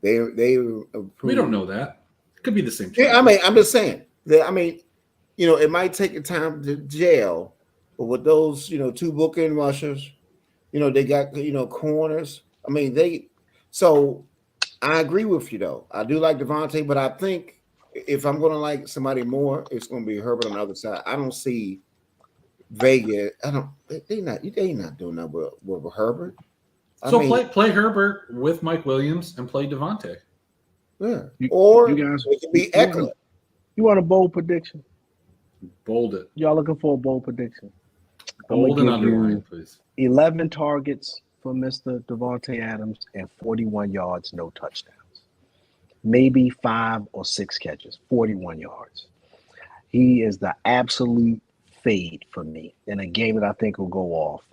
They improved. We don't know that. It could be the same. Yeah, I mean, I'm just saying. I mean, you know, it might take a time to gel, but with those, you know, two bookend rushers, you know, they got, you know, corners. I mean, so I agree with you though. I do like Davante, but I think if I'm gonna like somebody more, it's gonna be Herbert on the other side. I don't see Vegas. They not doing that with Herbert. Play Herbert with Mike Williams and play Davante. Yeah. You guys, it could be Eckler. You want a bold prediction? Bold it. Y'all looking for a bold prediction? Bold and underline, please. 11 targets for Mr. Davante Adams and 41 yards, no touchdowns. Maybe 5 or 6 catches, 41 yards. He is the absolute fade for me in a game that I think will go off.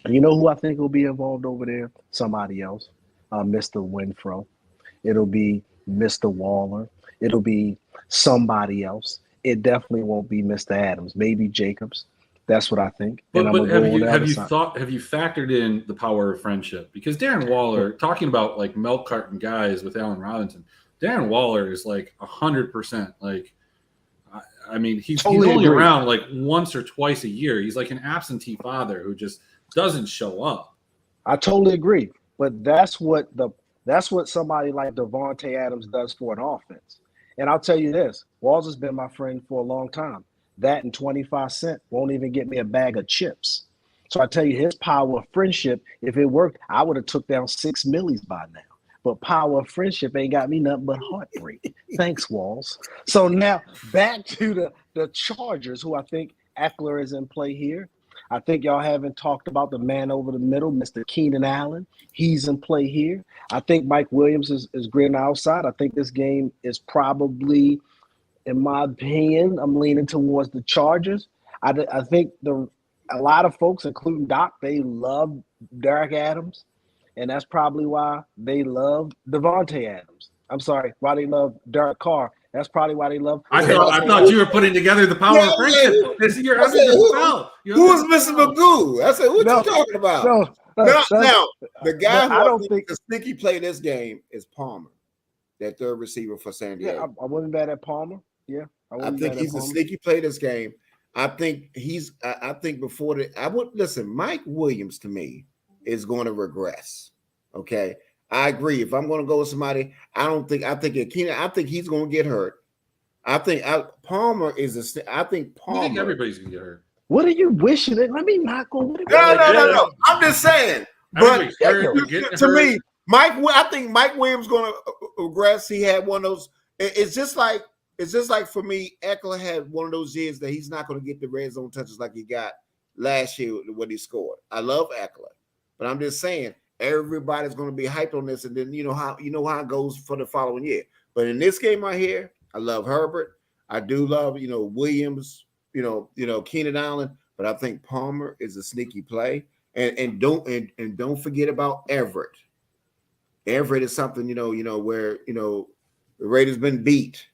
And you know who I think will be involved over there? Somebody else. Mr. Winfro. It'll be Mr. Waller. It'll be somebody else. It definitely won't be Mr. Adams. Maybe Jacobs. That's what I think. But have you factored in the power of friendship? Because Darren Waller, talking about like milk carton guys with Allen Robinson, Darren Waller is like 100%. Like, I mean, he's only around like once or twice a year. He's like an absentee father who just doesn't show up. I totally agree. But that's what somebody like Davante Adams does for an offense. And I'll tell you this, Walls has been my friend for a long time. That and 25 cents won't even get me a bag of chips. So I tell you, his power of friendship, if it worked, I would have took down 6 millies by now. But power of friendship ain't got me nothing but heartbreak. Thanks, Walls. So now back to the Chargers, who I think Eckler is in play here. I think y'all haven't talked about the man over the middle, Mr. Keenan Allen. He's in play here. I think Mike Williams is great on the outside. I think this game is probably, in my opinion, I'm leaning towards the Chargers. I think a lot of folks, including Doc, they love Derek Adams, and that's probably why they love Davante Adams. I'm sorry, why they love Derek Carr. That's probably why they love. I thought you were putting together the power of friendship. Who is Mr. Magoo? I said, what you talking about? Now, the guy who I don't think the sneaky play this game is Palmer, that third receiver for San Diego. Yeah, I wasn't bad at Palmer. Yeah, I think he's a sneaky play this game. I think before I would listen. Mike Williams to me is going to regress. Okay. I agree. If I'm going to go with somebody, I think he's going to get hurt. I think Palmer is I think Palmer. I think everybody's going to get hurt. What are you wishing? Let me not go. No. I'm just saying. But to me, I think Mike Williams going to regress. He had one of those. It's just like for me, Eckler had one of those years that he's not going to get the red zone touches like he got last year when he scored. I love Eckler, but I'm just saying everybody's going to be hyped on this, and then you know how it goes for the following year. But in this game right here, I love Herbert. I do love Williams. Keenan Allen. But I think Palmer is a sneaky play, and don't forget about Everett. Everett is something where the Raiders been beat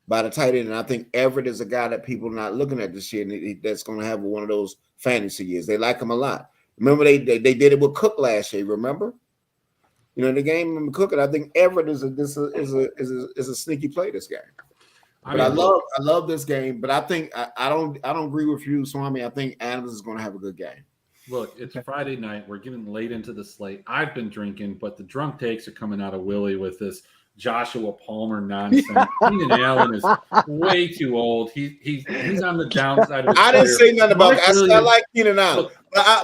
by the tight end, and I think Everett is a guy that people are not looking at this year, and that's going to have one of those fantasy years. They like him a lot. Remember, they did it with Cook last year. Remember, the game with Cook, and I think Everett is a sneaky play this game. But I love this game. But I think I don't agree with you, Swami. I think Adams is going to have a good game. Look, it's Friday night. We're getting late into the slate. I've been drinking, but the drunk takes are coming out of Willie with this Joshua Palmer nonsense. Keenan Allen is way too old. He's on the downside of his I didn't say nothing about that. I like Keenan Allen.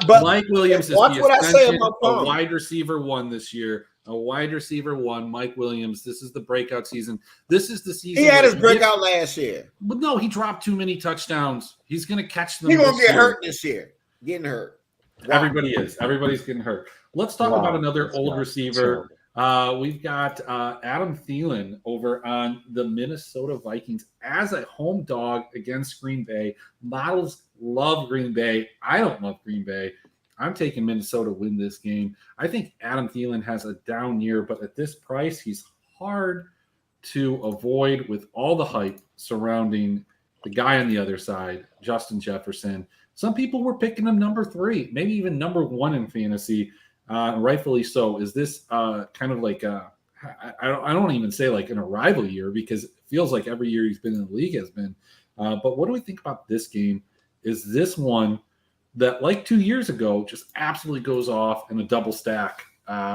But Mike Williams is watch what I say about a wide receiver one this year. A wide receiver one, Mike Williams. This is the breakout season. This is the season. He had his breakout last year. But no, he dropped too many touchdowns. He's going to catch them. He's going to get hurt this year. Getting hurt. Wow. Everybody is. Everybody's getting hurt. Let's talk about another old receiver. We've got Adam Thielen over on the Minnesota Vikings as a home dog against Green Bay. Models love Green Bay. I don't love Green Bay. I'm taking Minnesota to win this game. I think Adam Thielen has a down year, but at this price, he's hard to avoid with all the hype surrounding the guy on the other side, Justin Jefferson. Some people were picking him number 3, maybe even number 1 in fantasy, rightfully so. Is this kind of like I don't even say like an arrival year, because it feels like every year he's been in the league has been. But what do we think about this game? Is this one that, like 2 years ago, just absolutely goes off in a double stack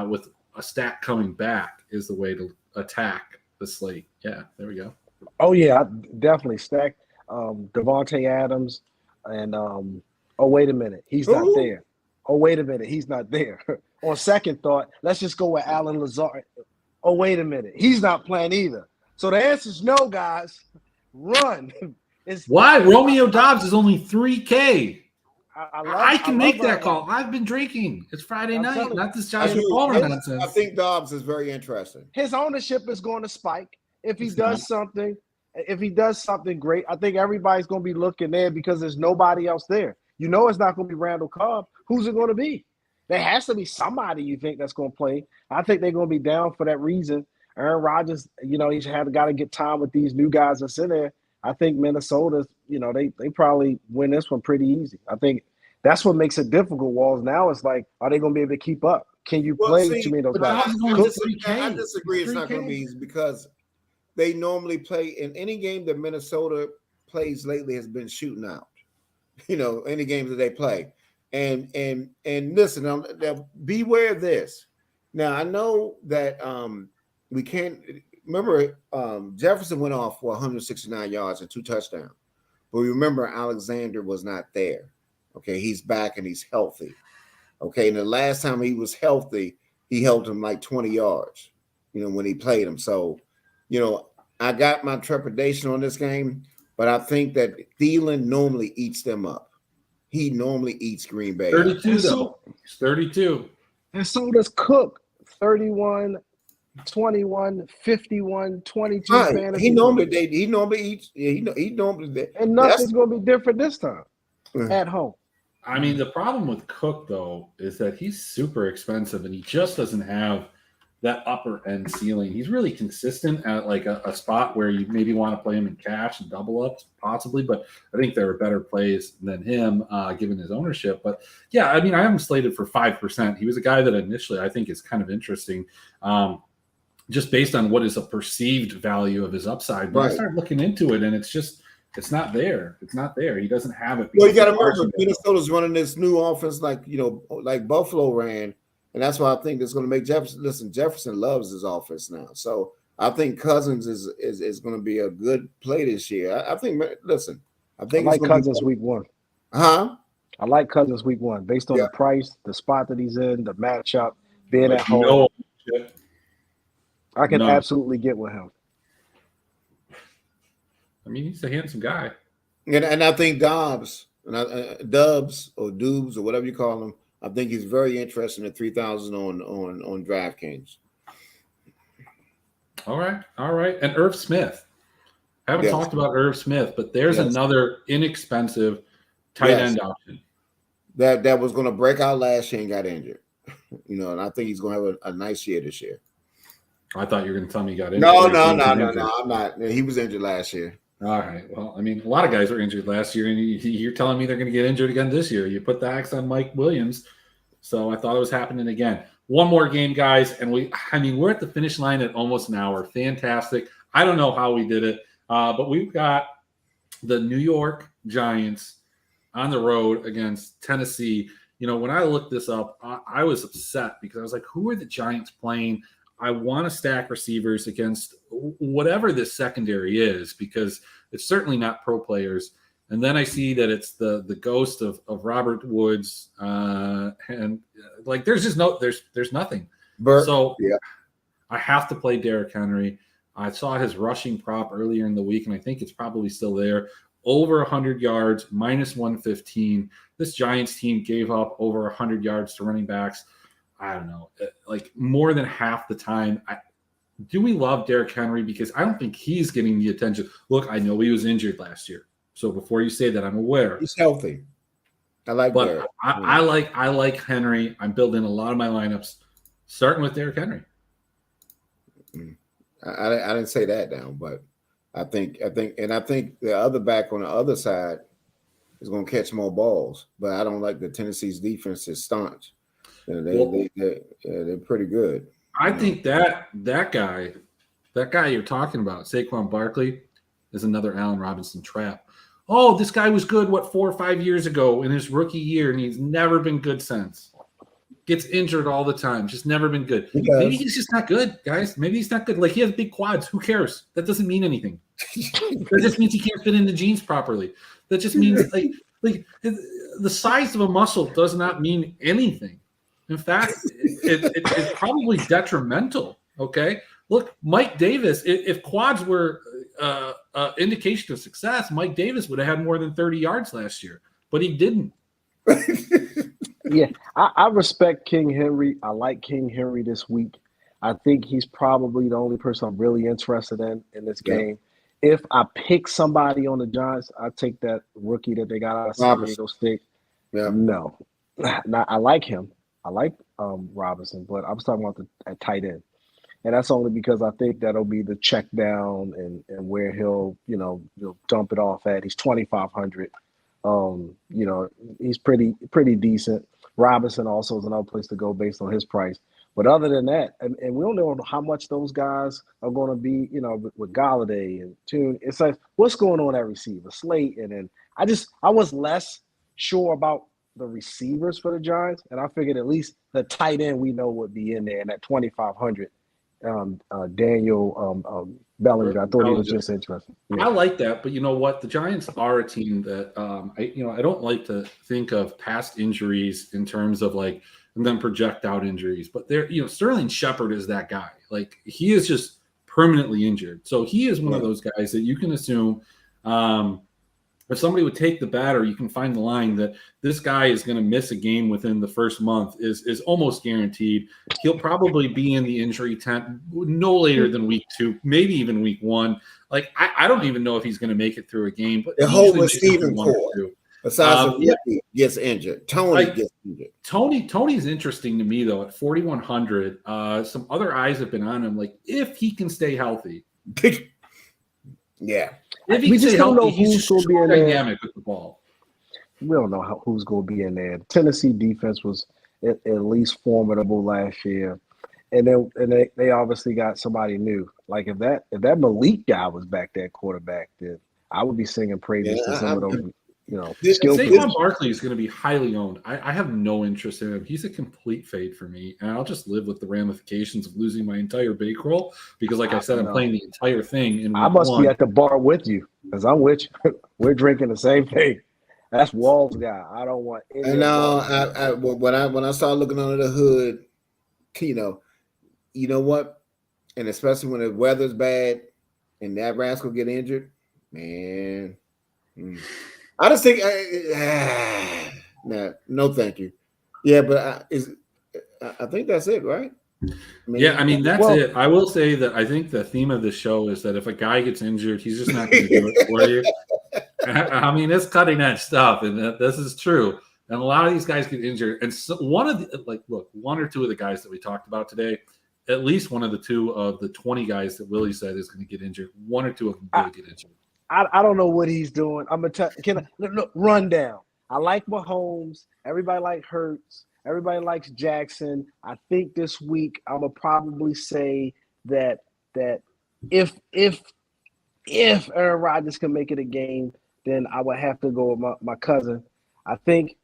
with a stack coming back is the way to attack the slate? Yeah, there we go. Oh, yeah, definitely stack Devontae Adams and oh, wait a minute, he's not there. Oh, wait a minute, he's not there. On second thought, let's just go with Alan Lazard. Oh, wait a minute, he's not playing either. So the answer is no, guys. Run. Why? Romeo Doubs is only $3K. I can make that call. I've been drinking. It's Friday night, not this Joshua Palmer nonsense. I think Dobbs is very interesting. His ownership is going to spike if he does something. If he does something great, I think everybody's going to be looking there because there's nobody else there. It's not going to be Randall Cobb. Who's it going to be? There has to be somebody you think that's going to play. I think they're going to be down for that reason. Aaron Rodgers, he's got to get time with these new guys that's in there. I think Minnesota, they probably win this one pretty easy. I think that's what makes it difficult, Walls. Now it's like, are they going to be able to keep up? Can you play too many of those guys? I disagree. It's not going to be easy because they normally play in any game that Minnesota plays lately has been shooting out. Any games that they play. And listen, now beware of this. Now, I know that we can't – remember, Jefferson went off for 169 yards and 2 touchdowns. But remember, Alexander was not there. Okay, he's back and he's healthy. Okay, and the last time he was healthy, he held him like 20 yards, when he played him. So, I got my trepidation on this game, but I think that Thielen normally eats them up. He normally eats Green Bay. 32, though. He's 32. And so does Cook. 31, 21, 51, 22 fantasy. He normally eats. He normally. And nothing's going to be different this time at home. I mean, the problem with Cook, though, is that he's super expensive and he just doesn't have that upper end ceiling. He's really consistent at like a spot where you maybe want to play him in cash and double ups, possibly. But I think there are better plays than him, given his ownership. But yeah, I mean, I am slated for 5%. He was a guy that initially I think is kind of interesting, just based on what is a perceived value of his upside. But I started looking into it, and it's not there. It's not there. He doesn't have it. Well, you got to remember, Minnesota's running this new offense like Buffalo ran. And that's why I think it's going to make Jefferson. Listen, Jefferson loves his offense now, so I think Cousins is going to be a good play this year. I think. Listen, I like Cousins week 1. I like Cousins week 1 based on the price, the spot that he's in, the matchup, being at home. I can absolutely get with him. I mean, he's a handsome guy, and I think Dubs or whatever you call him. I think he's very interesting at 3,000 on DraftKings. All right. And Irv Smith. I haven't talked about Irv Smith, but there's another inexpensive tight end option. That was going to break out last year and got injured. And I think he's going to have a nice year this year. I thought you were going to tell me he got injured. No. I'm not. He was injured last year. All right. Well, I mean, a lot of guys were injured last year, and you're telling me they're going to get injured again this year. You put the axe on Mike Williams, so I thought it was happening again. One more game, guys, and we're at the finish line at almost an hour. Fantastic. I don't know how we did it, but we've got the New York Giants on the road against Tennessee. When I looked this up, I was upset because I was like, who are the Giants playing? I want to stack receivers against whatever this secondary is because it's certainly not pro players. And then I see that it's the ghost of Robert Woods, and like there's nothing. So I have to play Derrick Henry. I saw his rushing prop earlier in the week, and I think it's probably still there. Over 100 yards, minus 115. This Giants team gave up over 100 yards to running backs. I don't know, like more than half the time. Do we love Derrick Henry? Because I don't think he's getting the attention. Look, I know he was injured last year. So before you say that, I'm aware. He's healthy. I like Derrick. I like Henry. I'm building a lot of my lineups, starting with Derrick Henry. I didn't say that down, but I think the other back on the other side is going to catch more balls. But I don't like the Tennessee's defense is staunch. They're pretty good. I think that guy you're talking about, Saquon Barkley, is another Allen Robinson trap. Oh, this guy was good, 4 or 5 years ago in his rookie year, and he's never been good since. Gets injured all the time, just never been good. Maybe he's just not good, guys. Maybe he's not good. Like, he has big quads. Who cares? That doesn't mean anything. That just means he can't fit into jeans properly. That just means like the size of a muscle does not mean anything. In fact, it's probably detrimental. Okay, look, Mike Davis. If quads were indication of success, Mike Davis would have had more than 30 yards last year, but he didn't. Yeah, I respect King Henry. I like King Henry this week. I think he's probably the only person I'm really interested in this game. If I pick somebody on the Giants, I take that rookie that they got out of San Diego State. Yeah. No, I like him. I like Robinson, but I was talking about the tight end. And that's only because I think that'll be the check down and where he'll dump it off at. He's 2,500. He's pretty decent. Robinson also is another place to go based on his price. But other than that, and we don't know how much those guys are going to be, with Galladay and Tune. It's like, what's going on at receiver? Slate. And then I was less sure about the receivers for the Giants, and I figured at least the tight end we know would be in there in that 2,500. Daniel Bellinger. I thought he was just interesting. Yeah. I like that, but you know what? The Giants are a team that I don't like to think of past injuries in terms of like and then project out injuries. But they're Sterling Shepard is that guy. Like he is just permanently injured. So he is one of those guys that you can assume if somebody would take the batter, you can find the line that this guy is going to miss a game within the first month is almost guaranteed. He'll probably be in the injury tent no later than week 2, maybe even week 1. Like I don't even know if he's going to make it through a game. But the whole receiving core, besides gets injured, Tony gets injured. Tony's interesting to me though at 4,100. Some other eyes have been on him. Like if he can stay healthy, yeah. If he we just don't know who's going to be in there. Dynamic with the ball. We don't know who's going to be in there. The Tennessee defense was at least formidable last year, and they obviously got somebody new. Like if that Malik guy was back there quarterback, then I would be singing praises to some of those. Saquon Barkley is going to be highly owned. I have no interest in him. He's a complete fade for me, and I'll just live with the ramifications of losing my entire bankroll because, like I said, I'm playing the entire thing. I must be at the bar with you because I'm with you. We're drinking the same thing. That's Wall's guy. I don't want any. And now, when I start looking under the hood, you know what, and especially when the weather's bad and that rascal get injured, man. I just think, no, thank you. Yeah, but I think that's it, right? Yeah, I mean, that's Well- it. I will say that I think the theme of the show is that if a guy gets injured, he's just not going to do it for you. I mean, it's cutting edge stuff, and this is true. And a lot of these guys get injured. And so one or two of the guys that we talked about today, at least one of the two of the 20 guys that Willie said is going to get injured, one or two of them will get injured. I don't know what he's doing. I'm gonna tell. Look, rundown. I like Mahomes. Everybody like Hurts. Everybody likes Jackson. I think this week I'm gonna probably say that if Aaron Rodgers can make it a game, then I would have to go with my cousin. I think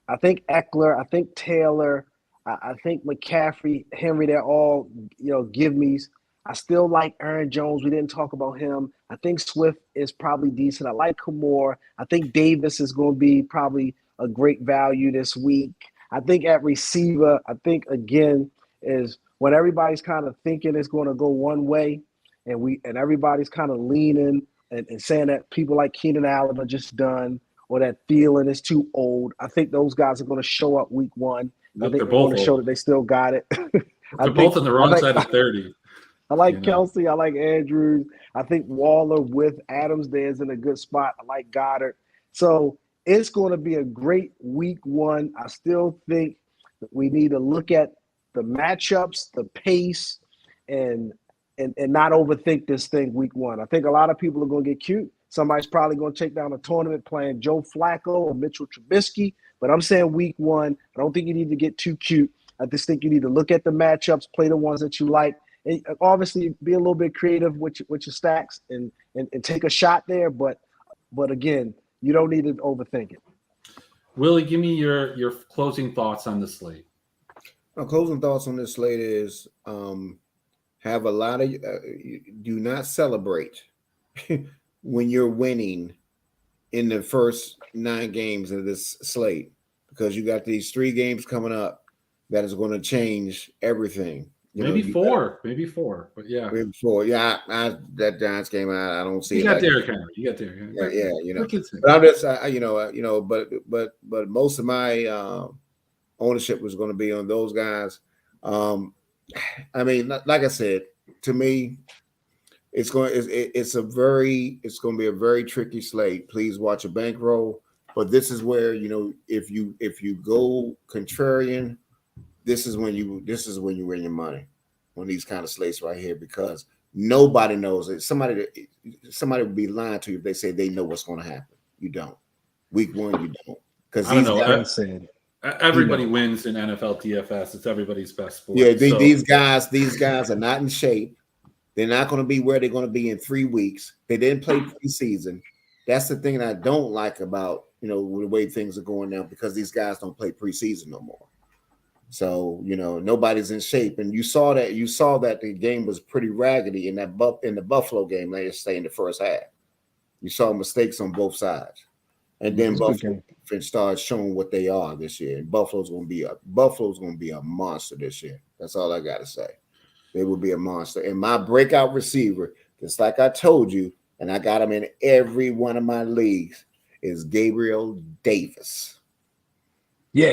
Eckler. I think Taylor. I think McCaffrey, Henry. They're all give me's. I still like Aaron Jones. We didn't talk about him. I think Swift is probably decent. I like Kamore. I think Davis is going to be probably a great value this week. I think at receiver, again, is when everybody's kind of thinking it's going to go one way and everybody's kind of leaning and saying that people like Keenan Allen are just done or that Thielen is too old. I think those guys are going to show up week one. I think they're going to show that they still got it. They're both on the wrong side of 30. I like Kelsey. I like Andrews. I think Waller with Adams there is in a good spot. I like Goddard. So it's going to be a great week one. I still think we need to look at the matchups, the pace, and not overthink this thing week one. I think a lot of people are going to get cute. Somebody's probably going to take down a tournament playing Joe Flacco or Mitchell Trubisky. But I'm saying week one, I don't think you need to get too cute. I just think you need to look at the matchups, play the ones that you like. And obviously, be a little bit creative with your stacks and take a shot there. But again, you don't need to overthink it. Willie, give me your closing thoughts on the slate. My closing thoughts on this slate is have a lot of do not celebrate when you're winning in the first 9 games of this slate because you got these 3 games coming up that is going to change everything. Maybe four, but yeah. Maybe 4. Yeah, that Giants game, I don't see. You got Derrick Henry. Yeah. But I'm just, but most of my ownership was going to be on those guys. I mean, like I said, to me, it's going to be a very tricky slate. Please watch a bankroll. But this is where if you go contrarian. This is when you win your money on these kind of slates right here because nobody knows it. Somebody would be lying to you if they say they know what's going to happen. You don't. Week one, you don't. Because everybody wins in NFL DFS. It's everybody's best sport. Yeah, these guys are not in shape. They're not going to be where they're going to be in 3 weeks. They didn't play preseason. That's the thing that I don't like about the way things are going now because these guys don't play preseason no more. So, nobody's in shape. And you saw that the game was pretty raggedy in the Buffalo game, let's say in the first half. You saw mistakes on both sides. And then Buffalo starts showing what they are this year. And Buffalo's going to be a monster this year. That's all I got to say. They will be a monster. And my breakout receiver, just like I told you, and I got him in every one of my leagues, is Gabriel Davis. Yeah,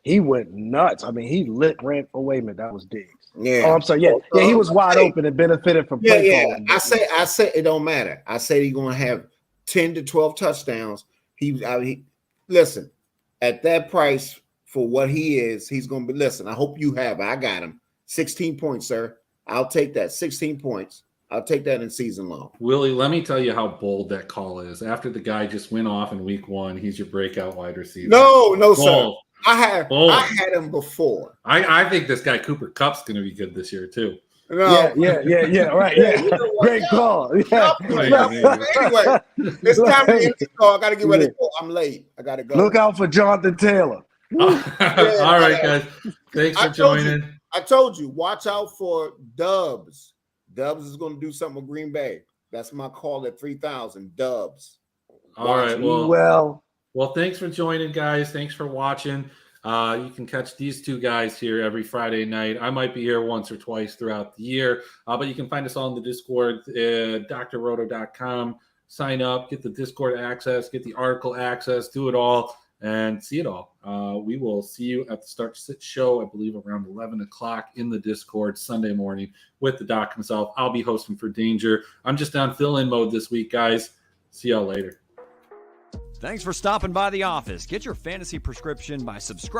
he went nuts. I mean, he ran. Oh, wait a minute, that was Diggs. Yeah. Oh, I'm sorry. Yeah, he was wide open and benefited from play calling. I say it don't matter. I said he's gonna have 10 to 12 touchdowns. He listen at that price for what he is. He's gonna be. Listen, I hope you have. I got him 16 points, sir. I'll take that 16 points. I'll take that in season long. Willie, let me tell you how bold that call is. After the guy just went off in week one, he's your breakout wide receiver. No, bold. Sir. I had him before. I think this guy Cooper Kupp's going to be good this year too. No. Yeah. Right. Yeah. Great call. Yeah. Anyway, it's time to end the call. I got to get ready. I'm late. I got to go. Look out for Jonathan Taylor. All right, guys. Thanks for joining. I told you, watch out for Dubs. Dubs is going to do something with Green Bay. That's my call at 3,000. Dubs. All right. Well, thanks for joining, guys. Thanks for watching. You can catch these two guys here every Friday night. I might be here once or twice throughout the year, but you can find us all in the Discord, drroto.com. Sign up, get the Discord access, get the article access, do it all. and see it all. We will see you at the Start to Sit show, I believe around 11 o'clock in the Discord Sunday morning with the doc himself. I'll be hosting for Danger. I'm just on fill-in mode this week, guys. See y'all later. Thanks for stopping by the office. Get your fantasy prescription by subscribing